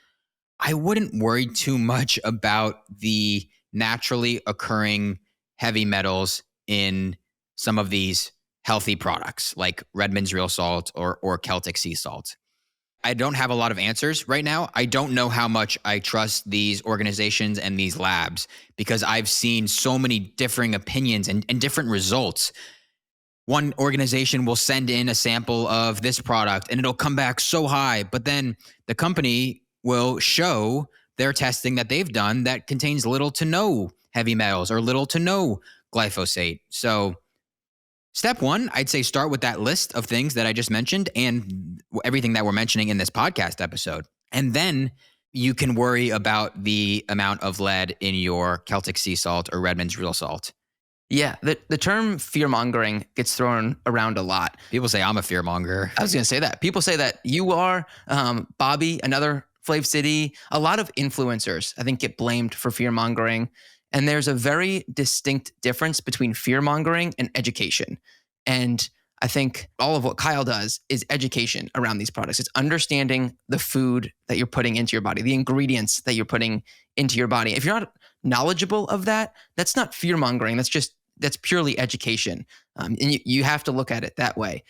Speaker 2: I wouldn't worry too much about the naturally occurring heavy metals in some of these healthy products like Redmond's Real Salt or Celtic Sea Salt. I don't have a lot of answers right now. I don't know how much I trust these organizations and these labs because I've seen so many differing opinions and different results. One organization will send in a sample of this product and it'll come back so high, but then the company will show their testing that they've done that contains little to no heavy metals or little to no glyphosate. So step one, I'd say start with that list of things that I just mentioned and everything that we're mentioning in this podcast episode. And then you can worry about the amount of lead in your Celtic Sea Salt or Redmond's Real Salt.
Speaker 1: Yeah, the term fear-mongering gets thrown around a lot.
Speaker 2: People say I'm a fear-monger.
Speaker 1: I was going to say that. People say that you are. Bobby, another Flav City, a lot of influencers, I think, get blamed for fear-mongering. And there's a very distinct difference between fear-mongering and education. And I think all of what Kyle does is education around these products. It's understanding the food that you're putting into your body, the ingredients that you're putting into your body. If you're not knowledgeable of that, that's not fear-mongering. That's purely education. And you have to look at it that way.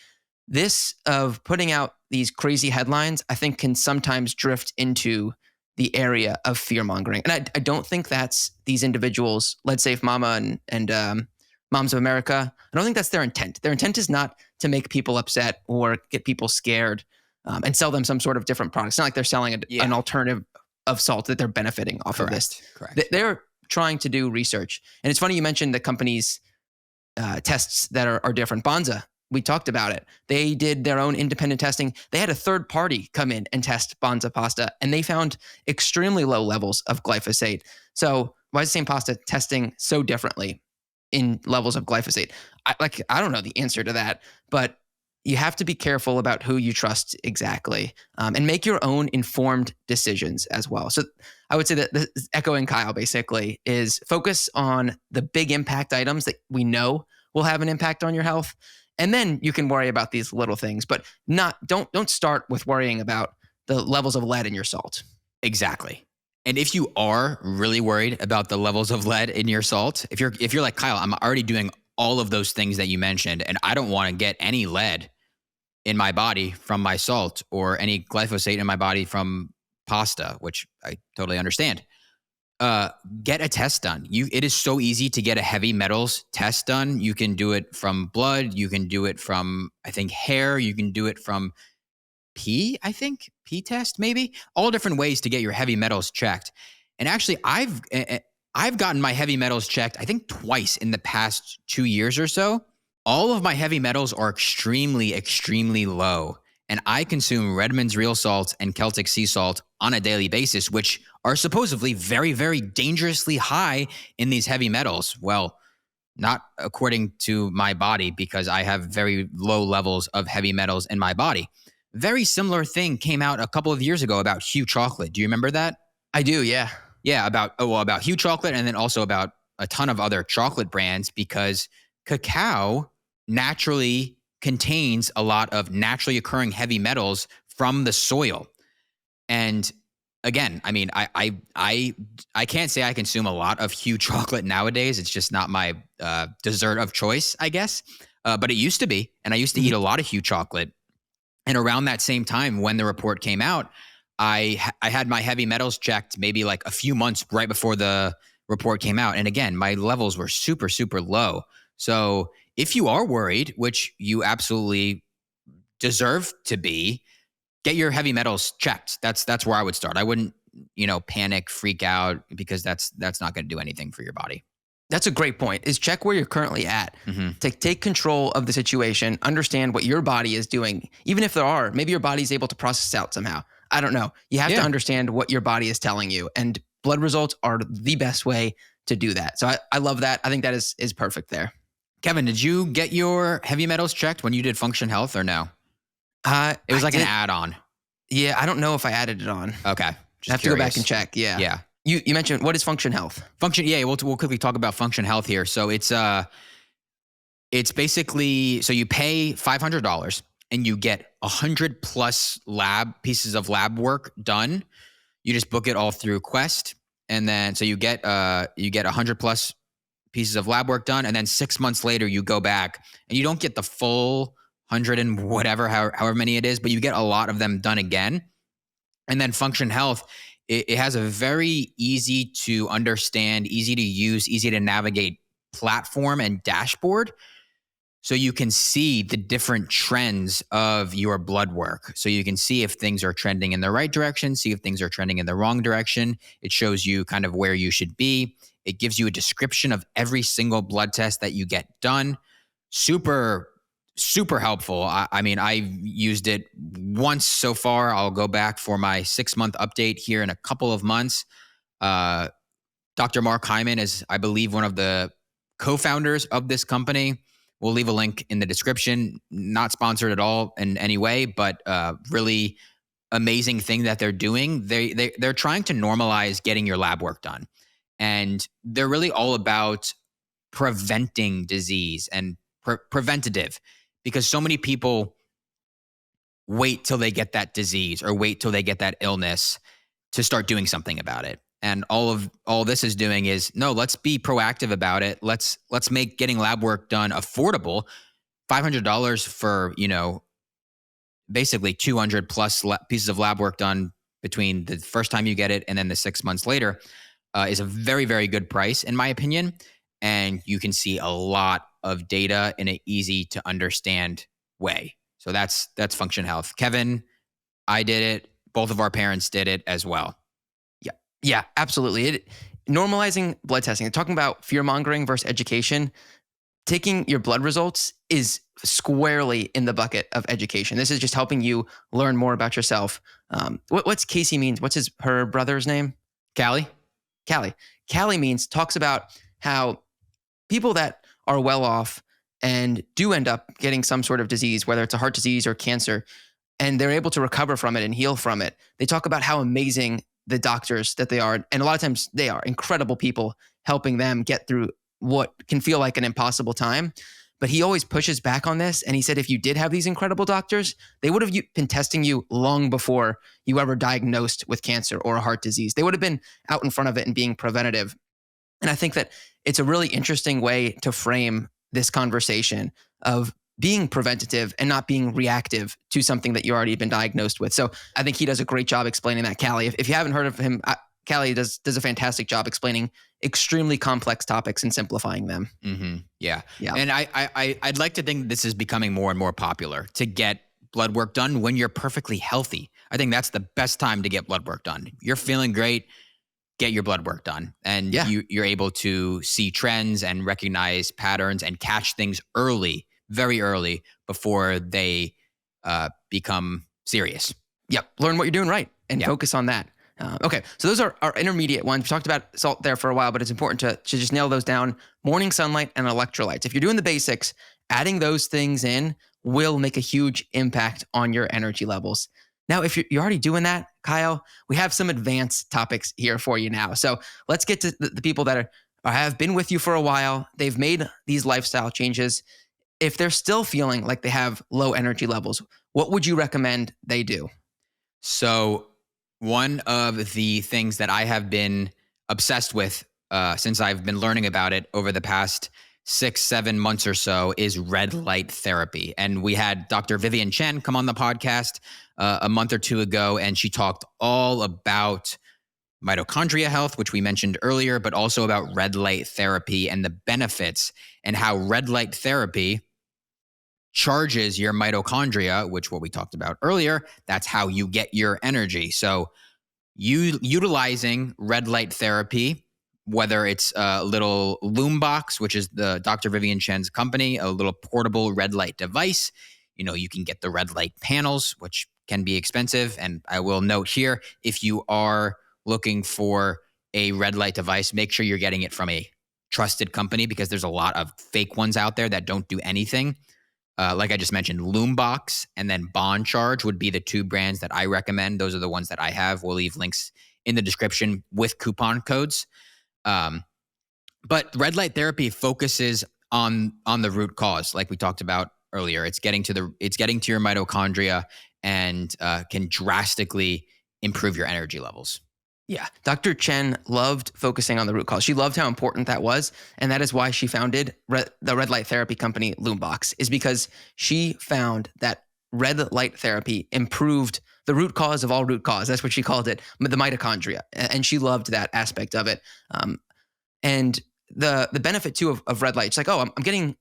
Speaker 1: This of putting out these crazy headlines, I think can sometimes drift into the area of fear-mongering. And I don't think that's these individuals, Lead Safe Mama and Moms of America. I don't think that's their intent. Their intent is not to make people upset or get people scared and sell them some sort of different product. It's not like they're selling an alternative of salt that they're benefiting off of this.
Speaker 2: Correct.
Speaker 1: They're trying to do research. And it's funny you mentioned the company's tests that are different. Bonza, we talked about it. They did their own independent testing. They had a third party come in and test Bonza pasta, and they found extremely low levels of glyphosate. So why is the same pasta testing so differently in levels of glyphosate? I don't know the answer to that, but you have to be careful about who you trust exactly, and make your own informed decisions as well. So I would say that echoing Kyle basically is focus on the big impact items that we know will have an impact on your health. And then you can worry about these little things, but don't start with worrying about the levels of lead in your salt.
Speaker 2: Exactly. And if you are really worried about the levels of lead in your salt, if you're like Kyle, I'm already doing all of those things that you mentioned, and I don't want to get any lead in my body from my salt or any glyphosate in my body from pasta, which I totally understand. Get a test done. It is so easy to get a heavy metals test done. You can do it from blood. You can do it from, I think, hair. You can do it from pee, I think, pee test, maybe. All different ways to get your heavy metals checked. And actually, I've gotten my heavy metals checked, I think, twice in the past 2 years or so. All of my heavy metals are extremely, extremely low. And I consume Redmond's Real Salt and Celtic Sea Salt on a daily basis, which are supposedly very, very dangerously high in these heavy metals. Well, not according to my body, because I have very low levels of heavy metals in my body. Very similar thing came out a couple of years ago about Hue chocolate. Do you remember that?
Speaker 1: I do, yeah.
Speaker 2: Yeah, about Hue chocolate, and then also about a ton of other chocolate brands, because cacao naturally contains a lot of naturally occurring heavy metals from the soil. And again, I mean, I can't say I consume a lot of Hue chocolate nowadays. It's just not my dessert of choice, I guess. But it used to be, and I used to eat a lot of Hue chocolate. And around that same time, when the report came out, I had my heavy metals checked maybe like a few months right before the report came out. And again, my levels were super, super low. So if you are worried, which you absolutely deserve to be, get your heavy metals checked. That's where I would start. I wouldn't, panic, freak out, because that's not going to do anything for your body.
Speaker 1: That's a great point, is check where you're currently at.
Speaker 2: Mm-hmm.
Speaker 1: Take control of the situation, understand what your body is doing. Even if maybe your body's able to process out somehow. I don't know. You have to understand what your body is telling you, and blood results are the best way to do that. So I love that. I think that is perfect there.
Speaker 2: Kevin, did you get your heavy metals checked when you did Function Health or no? It was like an add-on.
Speaker 1: Yeah, I don't know if I added it on.
Speaker 2: Okay.
Speaker 1: I have to go back and check. Yeah.
Speaker 2: Yeah.
Speaker 1: You mentioned, what is Function Health?
Speaker 2: We'll quickly talk about Function Health here. So it's basically, so you pay $500 and you get 100 plus pieces of lab work done. You just book it all through Quest, and then so you get 100 plus pieces of lab work done, and then 6 months later you go back and you don't get the full 100 and whatever, however many it is, but you get a lot of them done again. And then Function Health, it has a very easy to understand, easy to use, easy to navigate platform and dashboard. So you can see the different trends of your blood work. So you can see if things are trending in the right direction, see if things are trending in the wrong direction. It shows you kind of where you should be. It gives you a description of every single blood test that you get done. Super, super helpful. I mean, I've used it once so far. I'll go back for my 6-month update here in a couple of months. Dr. Mark Hyman is, I believe, one of the co-founders of this company. We'll leave a link in the description. Not sponsored at all in any way, but really amazing thing that they're doing. They're trying to normalize getting your lab work done. And they're really all about preventing disease and preventative, because so many people wait till they get that disease or wait till they get that illness to start doing something about it. And all this is doing is, no, let's be proactive about it. Let's make getting lab work done affordable. $500 for, basically 200 plus pieces of lab work done between the first time you get it and then the 6 months later is a very, very good price, in my opinion. And you can see a lot of data in an easy to understand way. So that's Function Health. Kevin, I did it. Both of our parents did it as well.
Speaker 1: Yeah, absolutely. Normalizing blood testing, talking about fear mongering versus education, taking your blood results is squarely in the bucket of education. This is just helping you learn more about yourself. What's Casey means? What's her brother's name?
Speaker 2: Callie.
Speaker 1: Callie means, talks about how people that are well off and do end up getting some sort of disease, whether it's a heart disease or cancer, and they're able to recover from it and heal from it, they talk about how amazing the doctors that they are. And a lot of times they are incredible people helping them get through what can feel like an impossible time. But he always pushes back on this. And he said, if you did have these incredible doctors, they would have been testing you long before you ever diagnosed with cancer or a heart disease. They would have been out in front of it and being preventative. And I think that it's a really interesting way to frame this conversation of being preventative and not being reactive to something that you already been diagnosed with. So I think he does a great job explaining that, Callie. If you haven't heard of him, Callie does a fantastic job explaining extremely complex topics and simplifying them.
Speaker 2: Mm-hmm. Yeah.
Speaker 1: Yeah.
Speaker 2: And I'd like to think this is becoming more and more popular to get blood work done when you're perfectly healthy. I think that's the best time to get blood work done. You're feeling great, get your blood work done. And you're able to see trends and recognize patterns and catch things early, very early, before they become serious.
Speaker 1: Yep. Learn what you're doing right and focus on that. Okay, so those are our intermediate ones. We talked about salt there for a while, but it's important to just nail those down. Morning sunlight and electrolytes. If you're doing the basics, adding those things in will make a huge impact on your energy levels. Now, if you're already doing that, Kyle, we have some advanced topics here for you now. So let's get to the people that have been with you for a while. They've made these lifestyle changes. If they're still feeling like they have low energy levels, what would you recommend they do?
Speaker 2: So one of the things that I have been obsessed with since I've been learning about it over the past 6-7 months or so is red light therapy. And we had Dr. Vivian Chen come on the podcast a month or two ago, and she talked all about mitochondria health, which we mentioned earlier, but also about red light therapy and the benefits and how red light therapy charges your mitochondria, which what we talked about earlier, that's how you get your energy. So you utilizing red light therapy, whether it's a little Loom box, which is the Dr. Vivian Chen's company, a little portable red light device. You can get the red light panels, which can be expensive. And I will note here, if you are looking for a red light device, make sure you're getting it from a trusted company, because there's a lot of fake ones out there that don't do anything. Like I just mentioned, Loombox and then Bond Charge would be the two brands that I recommend. Those are the ones that I have. We'll leave links in the description with coupon codes. But red light therapy focuses on the root cause, like we talked about earlier. It's getting to your mitochondria and can drastically improve your energy levels.
Speaker 1: Yeah. Dr. Chen loved focusing on the root cause. She loved how important that was. And that is why she founded the red light therapy company, Loombox, is because she found that red light therapy improved the root cause of all root cause. That's what she called it, the mitochondria. And she loved that aspect of it. And the benefit too of red light, it's like, oh, I'm getting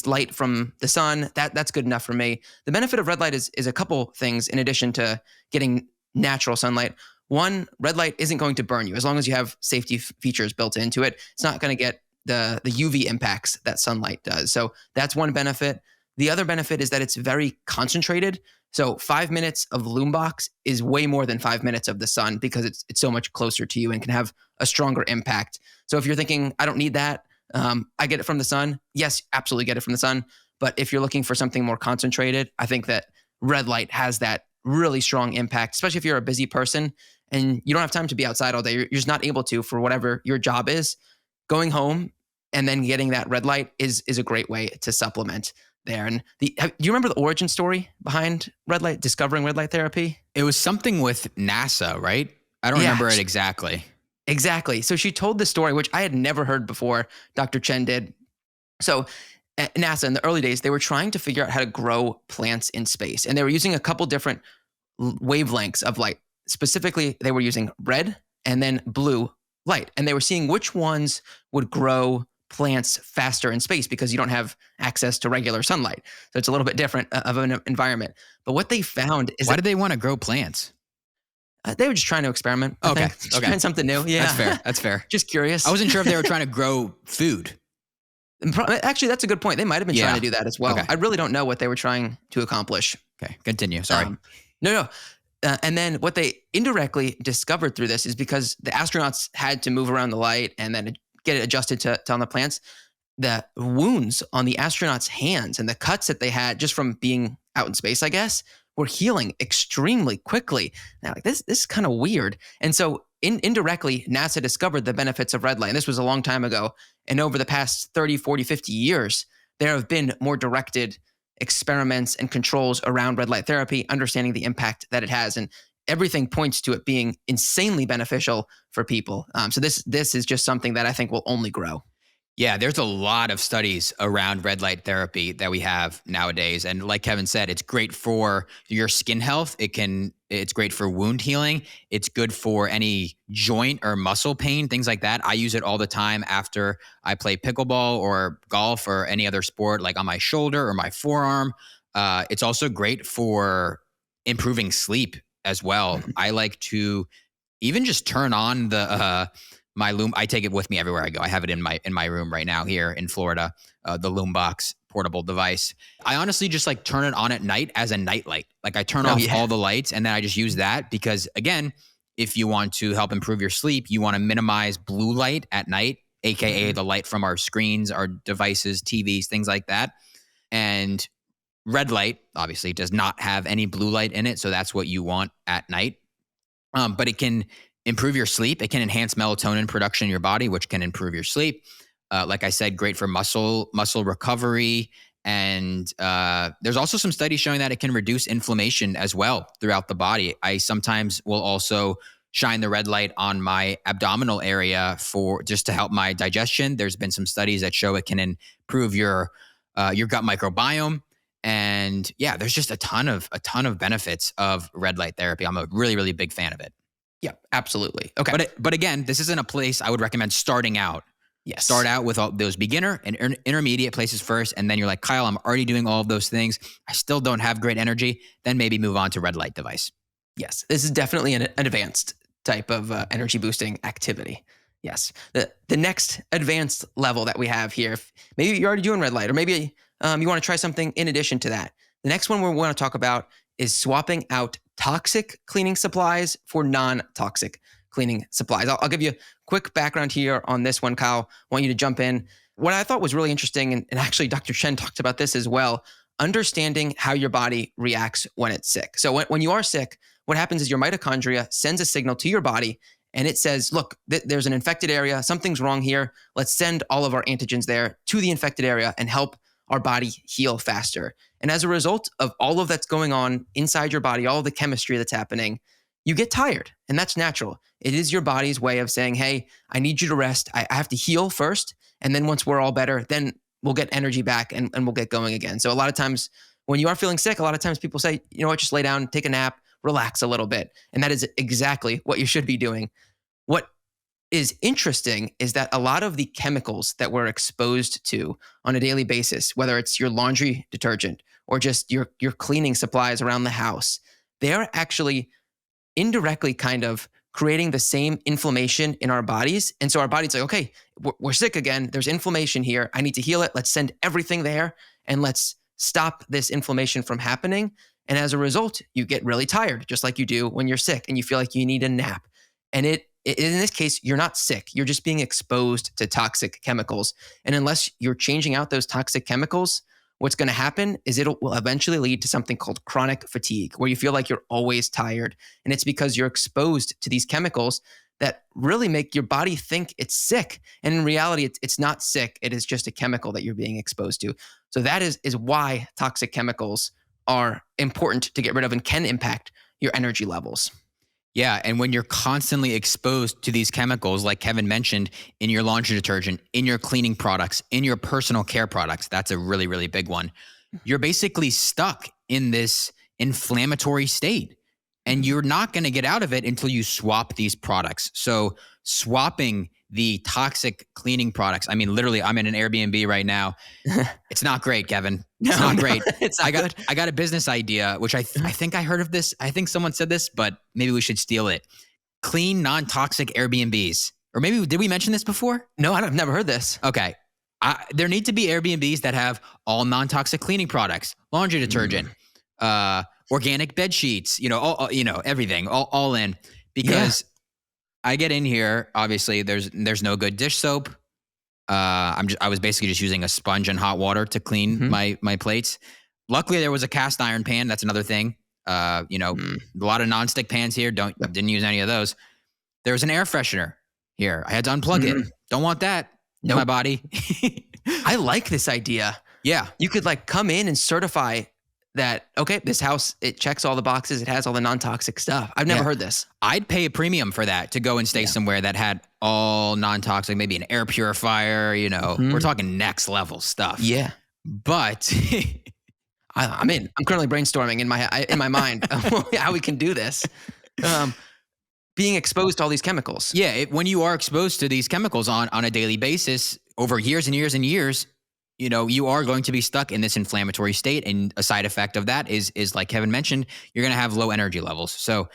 Speaker 1: light from the sun. That's good enough for me. The benefit of red light is a couple things in addition to getting natural sunlight. One, red light isn't going to burn you as long as you have safety features built into it. It's not going to get the UV impacts that sunlight does. So that's one benefit. The other benefit is that it's very concentrated. So 5 minutes of Loombox is way more than 5 minutes of the sun because it's so much closer to you and can have a stronger impact. So if you're thinking, I don't need that, I get it from the sun. Yes, absolutely get it from the sun. But if you're looking for something more concentrated, I think that red light has that really strong impact, especially if you're a busy person and you don't have time to be outside all day. You're just not able to for whatever your job is. Going home and then getting that red light is a great way to supplement there. And do you remember the origin story behind red light, discovering red light therapy?
Speaker 2: It was something with NASA, right? I don't remember it exactly.
Speaker 1: Exactly. So she told the story, which I had never heard before. Dr. Chen did. So at NASA in the early days, they were trying to figure out how to grow plants in space. And they were using a couple different wavelengths of light. Specifically, they were using red and then blue light. And they were seeing which ones would grow plants faster in space because you don't have access to regular sunlight. So it's a little bit different of an environment. But what they found is
Speaker 2: why did they want to grow plants?
Speaker 1: They were just trying to experiment.
Speaker 2: Okay.
Speaker 1: Trying something new. Yeah.
Speaker 2: That's fair.
Speaker 1: Just curious.
Speaker 2: I wasn't sure if they were trying to grow food.
Speaker 1: Actually, that's a good point. They might have been trying to do that as well.
Speaker 2: Okay.
Speaker 1: I really don't know what they were trying to accomplish.
Speaker 2: Okay, continue. Sorry.
Speaker 1: No. And then what they indirectly discovered through this is because the astronauts had to move around the light and then get it adjusted to on the plants. the wounds on the astronauts' hands and the cuts that they had just from being out in space, I guess, were healing extremely quickly. Now, like this is kind of weird. And so indirectly, NASA discovered the benefits of red light. And this was a long time ago. And over the past 30, 40, 50 years, there have been more directed experiments and controls around red light therapy, understanding the impact that it has. And everything points to it being insanely beneficial for people. So this is just something that I think will only grow.
Speaker 2: Yeah, there's a lot of studies around red light therapy that we have nowadays. And like Kevin said, it's great for your skin health. It's great for wound healing. It's good for any joint or muscle pain, things like that. I use it all the time after I play pickleball or golf or any other sport, like on my shoulder or my forearm. It's also great for improving sleep as well. I like to even just turn on the my Loom. I take it with me everywhere I go. I have it in my room right now here in Florida, the Loombox portable device. I honestly just like turn it on at night as a night light. Like I turn off all the lights and then I just use that because again, if you want to help improve your sleep, you want to minimize blue light at night, AKA the light from our screens, our devices, TVs, things like that. And red light obviously does not have any blue light in it. So that's what you want at night. But it can improve your sleep. It can enhance melatonin production in your body, which can improve your sleep. Like I said, great for muscle recovery. And there's also some studies showing that it can reduce inflammation as well throughout the body. I sometimes will also shine the red light on my abdominal area for just to help my digestion. There's been some studies that show it can improve your gut microbiome. And yeah, there's just a ton of benefits of red light therapy. I'm a really, really big fan of it.
Speaker 1: Yeah, absolutely. Okay.
Speaker 2: But again, this isn't a place I would recommend starting out.
Speaker 1: Yes.
Speaker 2: Start out with all those beginner and intermediate places first. And then you're like, Kyle, I'm already doing all of those things. I still don't have great energy. Then maybe move on to red light device.
Speaker 1: Yes. This is definitely an advanced type of energy boosting activity. Yes. The next advanced level that we have here, maybe you're already doing red light, or maybe you want to try something in addition to that. The next one we want to talk about is swapping out toxic cleaning supplies for non-toxic cleaning supplies. I'll give you a quick background here on this one, Kyle. I want you to jump in. What I thought was really interesting, and actually Dr. Chen talked about this as well, understanding how your body reacts when it's sick. So when you are sick, what happens is your mitochondria sends a signal to your body and it says, look, there's an infected area. Something's wrong here. Let's send all of our antigens there to the infected area and help our body heal faster. And as a result of all of that's going on inside your body, all of the chemistry that's happening, you get tired. And that's natural. It is your body's way of saying, hey, I need you to rest. I have to heal first. And then once we're all better, then we'll get energy back and we'll get going again. So a lot of times when you are feeling sick, a lot of times people say, you know what, just lay down, take a nap, relax a little bit. And that is exactly what you should be doing. What is interesting is that a lot of the chemicals that we're exposed to on a daily basis, whether it's your laundry detergent or just your cleaning supplies around the house, they're actually indirectly kind of creating the same inflammation in our bodies. And so our body's like, okay, we're sick again. There's inflammation here. I need to heal it. Let's send everything there and let's stop this inflammation from happening. And as a result, you get really tired, just like you do when you're sick and you feel like you need a nap. And in this case, you're not sick. You're just being exposed to toxic chemicals. And unless you're changing out those toxic chemicals, what's going to happen is will eventually lead to something called chronic fatigue, where you feel like you're always tired. And it's because you're exposed to these chemicals that really make your body think it's sick. And in reality, it's not sick. It is just a chemical that you're being exposed to. So that is why toxic chemicals are important to get rid of and can impact your energy levels.
Speaker 2: Yeah. And when you're constantly exposed to these chemicals, like Kevin mentioned, in your laundry detergent, in your cleaning products, in your personal care products, that's a really, really big one. You're basically stuck in this inflammatory state and you're not going to get out of it until you swap these products. So swapping the toxic cleaning products. I mean, literally, I'm in an Airbnb right now. It's not great, Kevin. It's not great.
Speaker 1: It's not good.
Speaker 2: I got a business idea, which I think I heard of this. I think someone said this, but maybe we should steal it. Clean, non-toxic Airbnbs. Or maybe, did we mention this before?
Speaker 1: No, I've never heard this.
Speaker 2: Okay. There need to be Airbnbs that have all non-toxic cleaning products, laundry detergent, organic bed sheets, everything, all in. Because I get in here, obviously there's no good dish soap. I was basically just using a sponge and hot water to clean my plates. Luckily, there was a cast iron pan. That's another thing. A lot of nonstick pans here. Didn't use any of those. There was an air freshener here. I had to unplug it. Don't want that in my body.
Speaker 1: I like this idea.
Speaker 2: Yeah.
Speaker 1: You could like come in and certify that, okay, this house, it checks all the boxes. It has all the non-toxic stuff. I've never heard this.
Speaker 2: I'd pay a premium for that to go and stay somewhere that had all non-toxic, maybe an air purifier, we're talking next level stuff.
Speaker 1: Yeah.
Speaker 2: But
Speaker 1: I'm currently brainstorming in my mind how we can do this. Being exposed to all these chemicals.
Speaker 2: Yeah. When you are exposed to these chemicals on a daily basis over years and years and years, you are going to be stuck in this inflammatory state. And a side effect of that is like Kevin mentioned, you're going to have low energy levels. So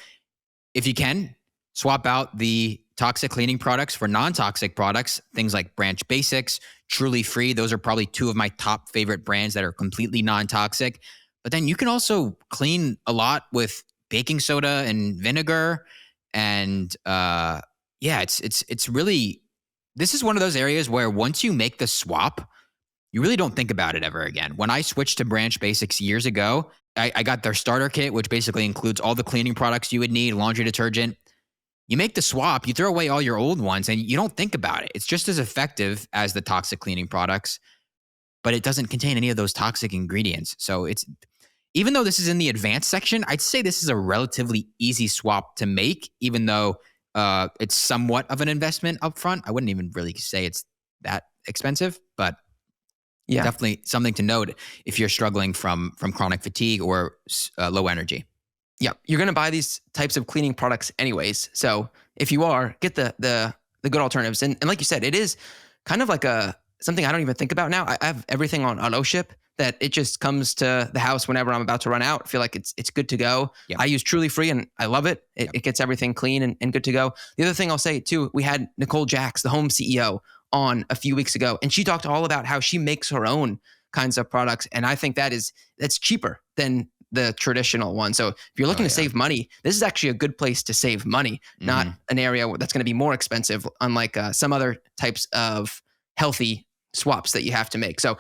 Speaker 2: if you can, swap out the toxic cleaning products for non-toxic products, things like Branch Basics, Truly Free. Those are probably two of my top favorite brands that are completely non-toxic. But then you can also clean a lot with baking soda and vinegar. And it's really, this is one of those areas where once you make the swap, you really don't think about it ever again. When I switched to Branch Basics years ago, I got their starter kit, which basically includes all the cleaning products you would need, laundry detergent. You make the swap, you throw away all your old ones, and you don't think about it. It's just as effective as the toxic cleaning products, but it doesn't contain any of those toxic ingredients. So even though this is in the advanced section, I'd say this is a relatively easy swap to make, even though it's somewhat of an investment upfront. I wouldn't even really say it's that expensive, but definitely something to note if you're struggling from chronic fatigue or low energy.
Speaker 1: Yeah, you're going to buy these types of cleaning products anyways. So if you are, get the good alternatives. And like you said, it is kind of like something I don't even think about now. I have everything on auto ship that it just comes to the house whenever I'm about to run out. I feel like it's good to go. Yep. I use Truly Free and I love it. It gets everything clean and good to go. The other thing I'll say too, we had Nicole Jacks, the home CEO, on a few weeks ago, and she talked all about how she makes her own kinds of products. And I think that's cheaper than the traditional one. So if you're looking to save money, this is actually a good place to save money, not an area that's going to be more expensive, unlike some other types of healthy swaps that you have to make. So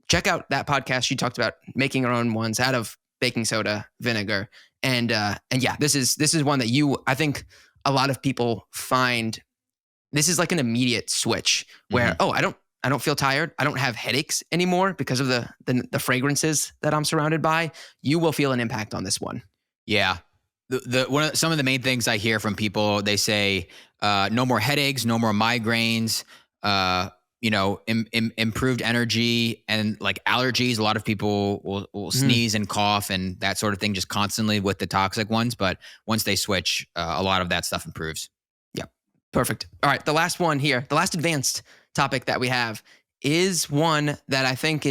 Speaker 1: check out that podcast. She talked about making her own ones out of baking soda, vinegar. And this is one that I think a lot of people find this is like an immediate switch where, I don't feel tired. I don't have headaches anymore because of the fragrances that I'm surrounded by. You will feel an impact on this one.
Speaker 2: Yeah. Some of the main things I hear from people, they say, no more headaches, no more migraines, improved energy and like allergies. A lot of people will sneeze and cough and that sort of thing just constantly with the toxic ones. But once they switch, a lot of that stuff improves.
Speaker 1: Yeah. Perfect. All right. The last one here, the last advanced topic that we have is one that I think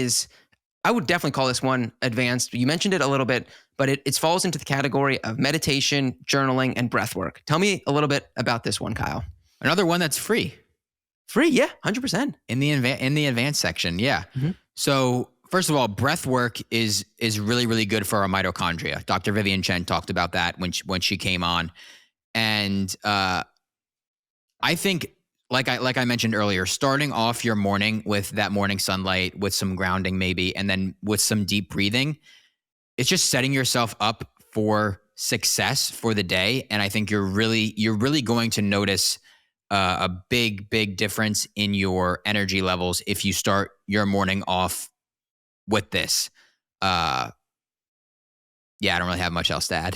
Speaker 1: I would definitely call this one advanced. You mentioned it a little bit, but it falls into the category of meditation, journaling, and breath work. Tell me a little bit about this one, Kyle.
Speaker 2: Another one that's free.
Speaker 1: Free, yeah, 100%.
Speaker 2: In the advanced section, yeah. So first of all, breath work is really, really good for our mitochondria. Dr. Vivian Chen talked about that when she came on. And I think, like I mentioned earlier, starting off your morning with that morning sunlight, with some grounding maybe, and then with some deep breathing, it's just setting yourself up for success for the day. And I think you're really going to notice a big, big difference in your energy levels if you start your morning off with this. I don't really have much else to add.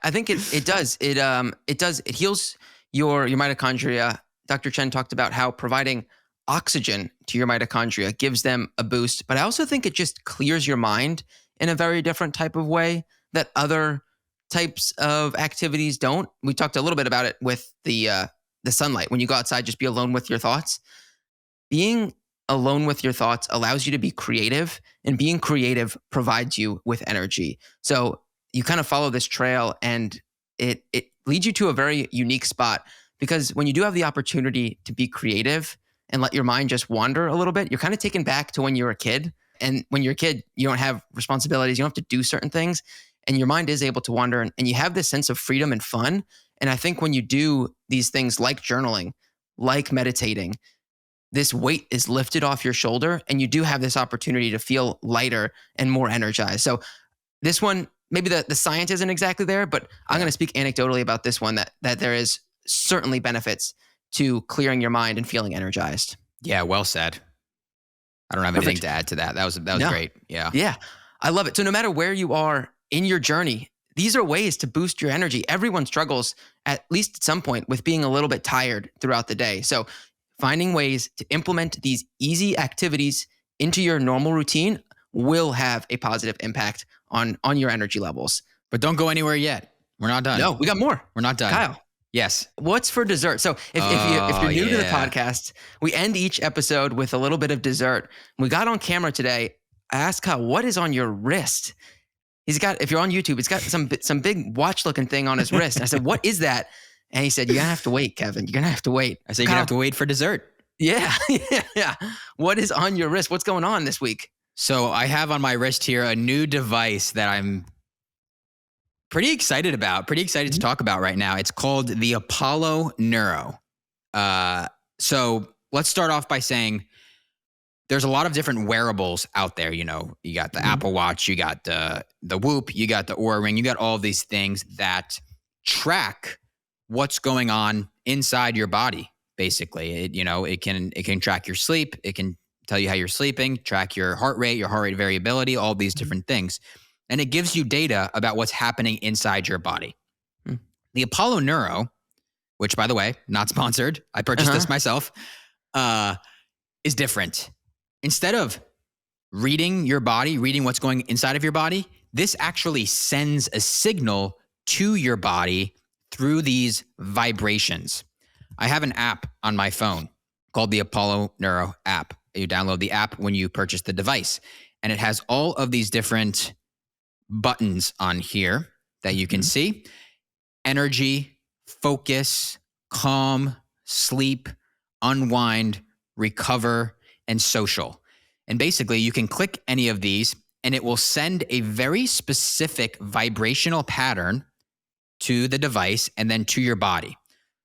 Speaker 1: I think it does. It heals your mitochondria. Dr. Chen talked about how providing oxygen to your mitochondria gives them a boost, but I also think it just clears your mind in a very different type of way that other types of activities don't. We talked a little bit about it with the sunlight. When you go outside, just be alone with your thoughts. Being alone with your thoughts allows you to be creative, and being creative provides you with energy. So you kind of follow this trail, and it leads you to a very unique spot, because when you do have the opportunity to be creative and let your mind just wander a little bit, you're kind of taken back to when you were a kid. And when you're a kid, you don't have responsibilities. You don't have to do certain things, and your mind is able to wander, and you have this sense of freedom and fun. And I think when you do these things like journaling, like meditating, this weight is lifted off your shoulder and you do have this opportunity to feel lighter and more energized. So this one, maybe the science isn't exactly there, but I'm going to speak anecdotally about this one that there is certainly benefits to clearing your mind and feeling energized.
Speaker 2: Yeah, well said. I don't have anything to add to that. That was
Speaker 1: No.
Speaker 2: great. Yeah.
Speaker 1: Yeah, I love it. So no matter where you are in your journey, these are ways to boost your energy. Everyone struggles at least at some point with being a little bit tired throughout the day. So finding ways to implement these easy activities into your normal routine will have a positive impact on your energy levels.
Speaker 2: But don't go anywhere yet. We're not done.
Speaker 1: No, we got more.
Speaker 2: We're not done.
Speaker 1: Kyle,
Speaker 2: Yes.
Speaker 1: what's for dessert? So if you're new to the podcast, we end each episode with a little bit of dessert. We got on camera today. I asked Kyle, what is on your wrist? He's got, if you're on YouTube, he's got some big watch looking thing on his wrist. And I said, what is that? And he said, you're going to have to wait, Kevin. You're going to have to wait.
Speaker 2: I said, you're going to have to wait for dessert.
Speaker 1: Yeah. Yeah. What is on your wrist? What's going on this week?
Speaker 2: So I have on my wrist here a new device that I'm pretty excited about, to talk about right now. It's called the Apollo Neuro. So let's start off by saying there's a lot of different wearables out there. You know, you got the Apple Watch, you got the Whoop, you got the Oura Ring, you got all of these things that track what's going on inside your body. Basically, it can track your sleep. It can tell you how you're sleeping, track your heart rate variability, all these different things. And it gives you data about what's happening inside your body. The Apollo Neuro, which by the way, not sponsored, I purchased this myself, is different. Instead of reading your body, reading what's going inside of your body, this actually sends a signal to your body through these vibrations. I have an app on my phone called the Apollo Neuro app. You download the app when you purchase the device, and it has all of these different buttons on here that you can see: energy, focus, calm, sleep, unwind, recover, and social. And basically, you can click any of these, and it will send a very specific vibrational pattern to the device and then to your body.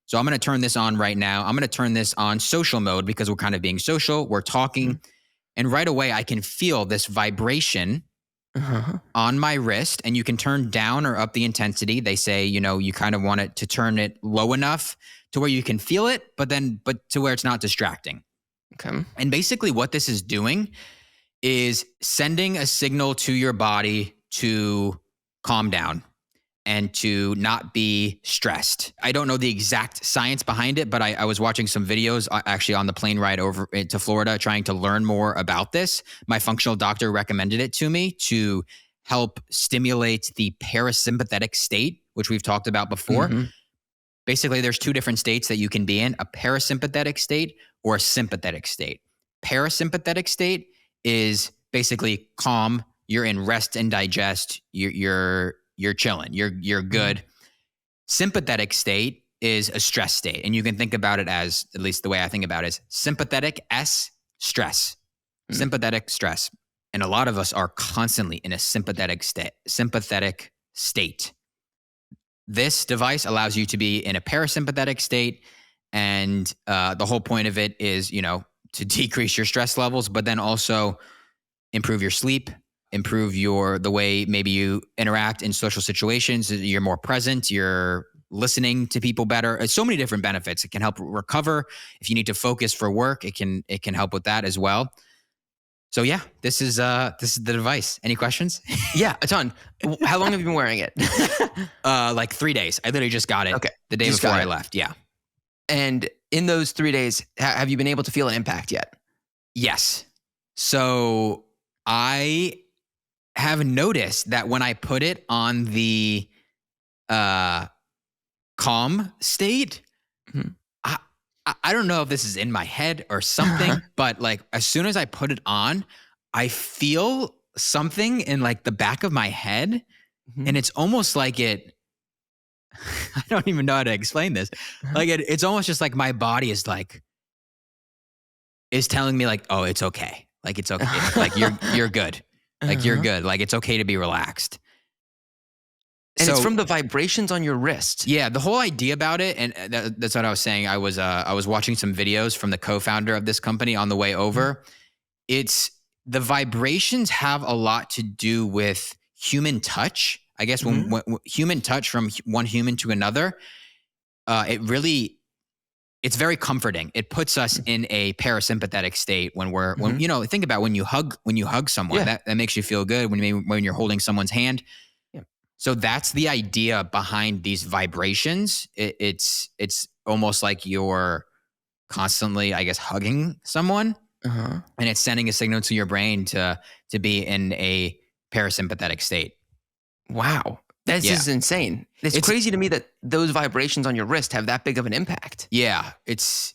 Speaker 2: So I'm going to turn this on right now. I'm going to turn this on social mode because we're kind of being social. We're talking. And right away, I can feel this vibration on my wrist. And you can turn down or up the intensity. They say, you kind of want it to turn it low enough to where you can feel it, but to where it's not distracting.
Speaker 1: Okay.
Speaker 2: And basically what this is doing is sending a signal to your body to calm down and to not be stressed. I don't know the exact science behind it, but I was watching some videos actually on the plane ride over to Florida trying to learn more about this. My functional doctor recommended it to me to help stimulate the parasympathetic state, which we've talked about before. Basically, there's two different states that you can be in: a parasympathetic state or a sympathetic state. Parasympathetic state is basically calm. You're in rest and digest. You're chilling. You're good. Sympathetic state is a stress state. And you can think about it as, at least the way I think about it, is sympathetic S, stress. Sympathetic stress. And a lot of us are constantly in a sympathetic state. This device allows you to be in a parasympathetic state. And the whole point of it is, to decrease your stress levels, but then also improve your sleep, improve the way maybe you interact in social situations. You're more present. You're listening to people better. It's so many different benefits. It can help recover. If you need to focus for work, it can help with that as well. So yeah, this is the device. Any questions?
Speaker 1: Yeah, a ton. How long have you been wearing it?
Speaker 2: Like 3 days. I literally just got it the day before I left. Yeah.
Speaker 1: And in those 3 days, have you been able to feel an impact yet?
Speaker 2: Yes. So I have noticed that when I put it on the calm state, I don't know if this is in my head or something, but like as soon as I put it on, I feel something in like the back of my head, and it's almost like I don't even know how to explain this. Like it's almost just like my body is telling me like, oh, it's okay. Like it's okay. Like you're good. Like you're good. Like it's okay to be relaxed.
Speaker 1: And it's from the vibrations on your wrist.
Speaker 2: Yeah, the whole idea about it, and that's what I was saying. I was watching some videos from the co-founder of this company on the way over. It's the vibrations have a lot to do with human touch. I guess when human touch from one human to another, it's very comforting. It puts us in a parasympathetic state when think about when you hug someone, that makes you feel good when you're holding someone's hand.
Speaker 1: Yeah.
Speaker 2: So that's the idea behind these vibrations. It's almost like you're constantly, I guess, hugging someone, and it's sending a signal to your brain to be in a parasympathetic state.
Speaker 1: Wow. This is insane. It's crazy to me that those vibrations on your wrist have that big of an impact.
Speaker 2: Yeah. It's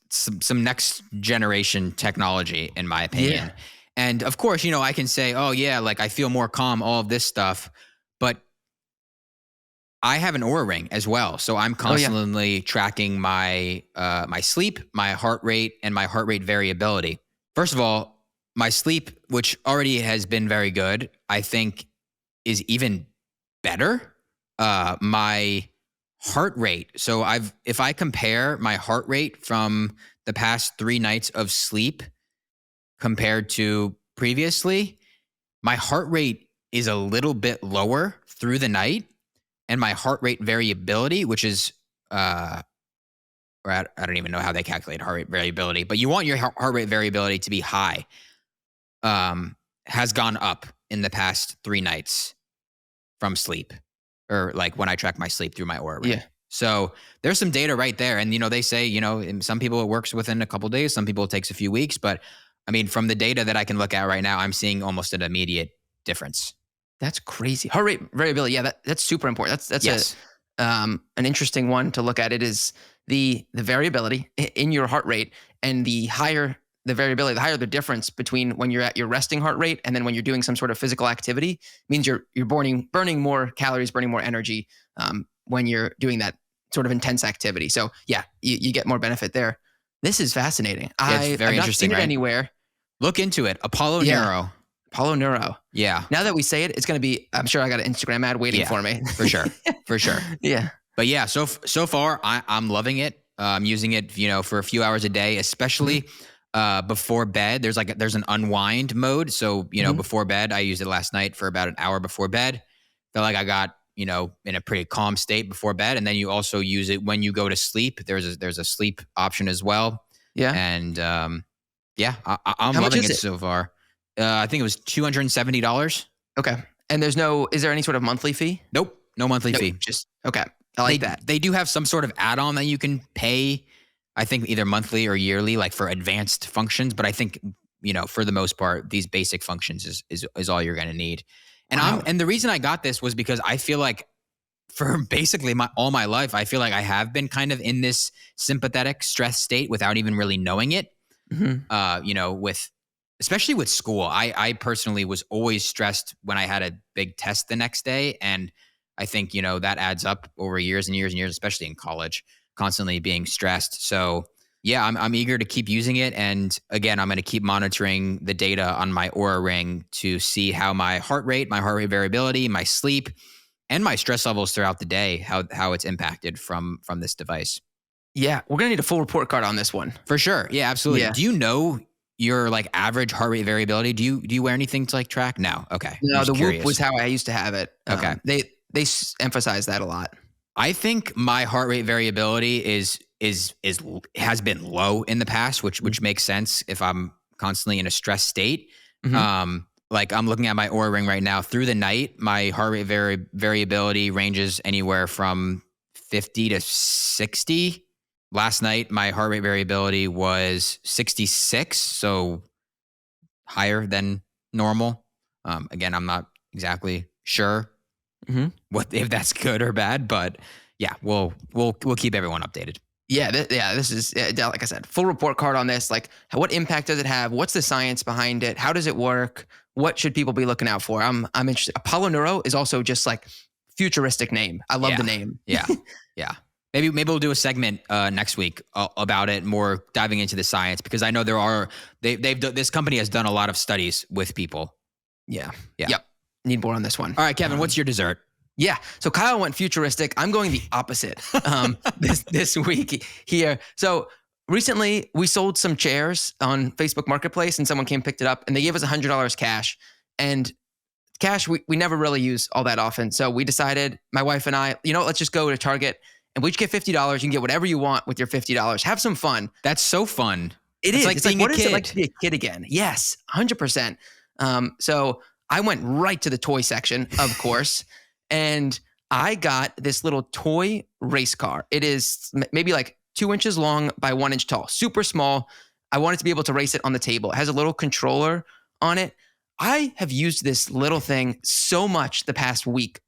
Speaker 2: some next generation technology, in my opinion.
Speaker 1: Yeah.
Speaker 2: And of course, I can say, oh yeah, like I feel more calm, all of this stuff, but I have an Oura ring as well. So I'm constantly tracking my my sleep, my heart rate, and my heart rate variability. First of all, my sleep, which already has been very good, I think is even better. My heart rate. So if I compare my heart rate from the past 3 nights of sleep compared to previously, my heart rate is a little bit lower through the night, and my heart rate variability, which is I don't even know how they calculate heart rate variability, but you want your heart rate variability to be high, has gone up in the past 3 nights from sleep, or like when I track my sleep through my Oura ring.
Speaker 1: Yeah.
Speaker 2: So there's some data right there. And, they say, in some people it works within a couple of days, some people it takes a few weeks. But I mean, from the data that I can look at right now, I'm seeing almost an immediate difference.
Speaker 1: That's crazy. Heart rate variability. Yeah, that's super important. That's
Speaker 2: yes.
Speaker 1: an interesting one to look at. It is the variability in your heart rate, and the higher the variability, the higher the difference between when you're at your resting heart rate and then when you're doing some sort of physical activity, means you're burning more calories, burning more energy when you're doing that sort of intense activity. So yeah, you get more benefit there. This is fascinating.
Speaker 2: It's very
Speaker 1: I've not
Speaker 2: interesting,
Speaker 1: seen it
Speaker 2: right?
Speaker 1: anywhere.
Speaker 2: Look into it. Apollo Neuro.
Speaker 1: Apollo Neuro.
Speaker 2: Yeah.
Speaker 1: Now that we say it, it's going to be, I'm sure I got an Instagram ad waiting for me.
Speaker 2: For sure. For sure.
Speaker 1: Yeah.
Speaker 2: But yeah, so far I'm loving it. I'm using it, for a few hours a day, especially before bed. There's an unwind mode. So, before bed, I used it last night for about an hour before bed. Felt like I got, in a pretty calm state before bed. And then you also use it when you go to sleep. There's a sleep option as well.
Speaker 1: Yeah.
Speaker 2: And I'm loving it so far. I think it was $270.
Speaker 1: Okay. And is there any sort of monthly fee?
Speaker 2: Nope. No monthly fee.
Speaker 1: Just, okay. I like that.
Speaker 2: They do have some sort of add-on that you can pay, I think either monthly or yearly, like for advanced functions. But I think, for the most part, these basic functions is all you're going to need. And and the reason I got this was because I feel like for basically all my life, I feel like I have been kind of in this sympathetic stress state without even really knowing it. Mm-hmm. Especially with school, I personally was always stressed when I had a big test the next day. And I think, that adds up over years and years and years, especially in college, constantly being stressed. So yeah, I'm eager to keep using it. And again, I'm going to keep monitoring the data on my Oura ring to see how my heart rate variability, my sleep, and my stress levels throughout the day, how it's impacted from this device.
Speaker 1: Yeah, we're going to need a full report card on this one.
Speaker 2: For sure. Yeah, absolutely. Yeah. Do you know your average heart rate variability? Do you wear anything to track? No. Okay.
Speaker 1: No, the Whoop was how I used to have it.
Speaker 2: Okay.
Speaker 1: They emphasize that a lot.
Speaker 2: I think my heart rate variability has been low in the past, which makes sense if I'm constantly in a stress state. Mm-hmm. Like I'm looking at my Oura ring right now. Through the night, my heart rate variability ranges anywhere from 50 to 60. Last night, my heart rate variability was 66, so higher than normal. Again, I'm not exactly sure if that's good or bad, but yeah, we'll keep everyone updated.
Speaker 1: Yeah, this is, like I said, full report card on this. Like, what impact does it have? What's the science behind it? How does it work? What should people be looking out for? I'm interested. Apollo Neuro is also just like futuristic name. I love the name.
Speaker 2: Yeah. Maybe we'll do a segment next week about it, more diving into the science, because I know this company has done a lot of studies with people.
Speaker 1: Yeah. Yep. Need more on this one.
Speaker 2: All right, Kevin, what's your dessert?
Speaker 1: Yeah. So Kyle went futuristic. I'm going the opposite this week here. So recently we sold some chairs on Facebook Marketplace and someone came and picked it up and they gave us $100 cash. And cash we never really use all that often. So we decided, my wife and I, let's just go to Target and we each get $50. You can get whatever you want with your $50. Have some fun.
Speaker 2: That's so fun.
Speaker 1: It's
Speaker 2: like being
Speaker 1: what
Speaker 2: a
Speaker 1: is it
Speaker 2: kid.
Speaker 1: like to be a kid again? Yes, 100%. So I went right to the toy section, of course, and I got this little toy race car. It is maybe like 2 inches long by 1 inch tall, super small. I wanted to be able to race it on the table. It has a little controller on it. I have used this little thing so much the past week,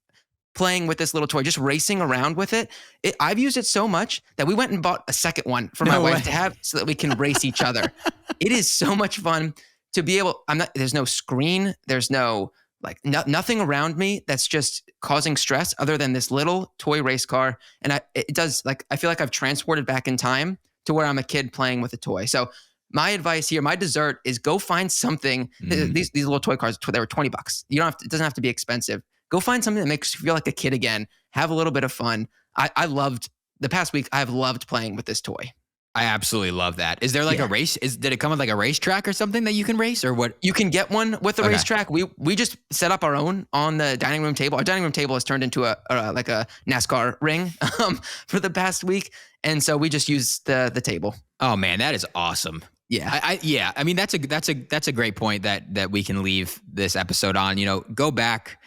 Speaker 1: playing with this little toy, just racing around with it. I've used it so much that we went and bought a second one for my wife to have so that we can race each other. It is so much fun to be able, there's no screen, there's no nothing around me that's just causing stress other than this little toy race car. And I feel like I've transported back in time to where I'm a kid playing with a toy. So my advice here, my dessert is go find something. These little toy cars, they were $20. It doesn't have to be expensive. Go find something that makes you feel like a kid again. Have a little bit of fun. I loved the past week. I've loved playing with this toy.
Speaker 2: I absolutely love that. Is there like a race? Did it come with like a racetrack or something that you can race, or what?
Speaker 1: You can get one with a racetrack. We just set up our own on the dining room table. Our dining room table has turned into a NASCAR ring for the past week, and so we just use the table.
Speaker 2: Oh man, that is awesome.
Speaker 1: Yeah.
Speaker 2: I mean, that's a great point that we can leave this episode on. Go back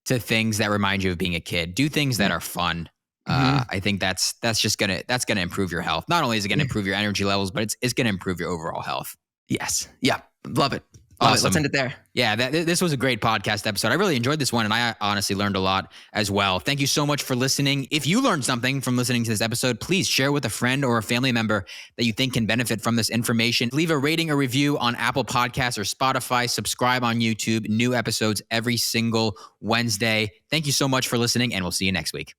Speaker 2: to things that remind you of being a kid. Do things that are fun. I think that's gonna improve your health. Not only is it gonna improve your energy levels, but it's gonna improve your overall health.
Speaker 1: Yes. Yeah. Love it.
Speaker 2: Awesome.
Speaker 1: Let's end it there.
Speaker 2: Yeah, this was a great podcast episode. I really enjoyed this one, and I honestly learned a lot as well. Thank you so much for listening. If you learned something from listening to this episode, please share with a friend or a family member that you think can benefit from this information. Leave a rating or review on Apple Podcasts or Spotify. Subscribe on YouTube. New episodes every single Wednesday. Thank you so much for listening, and we'll see you next week.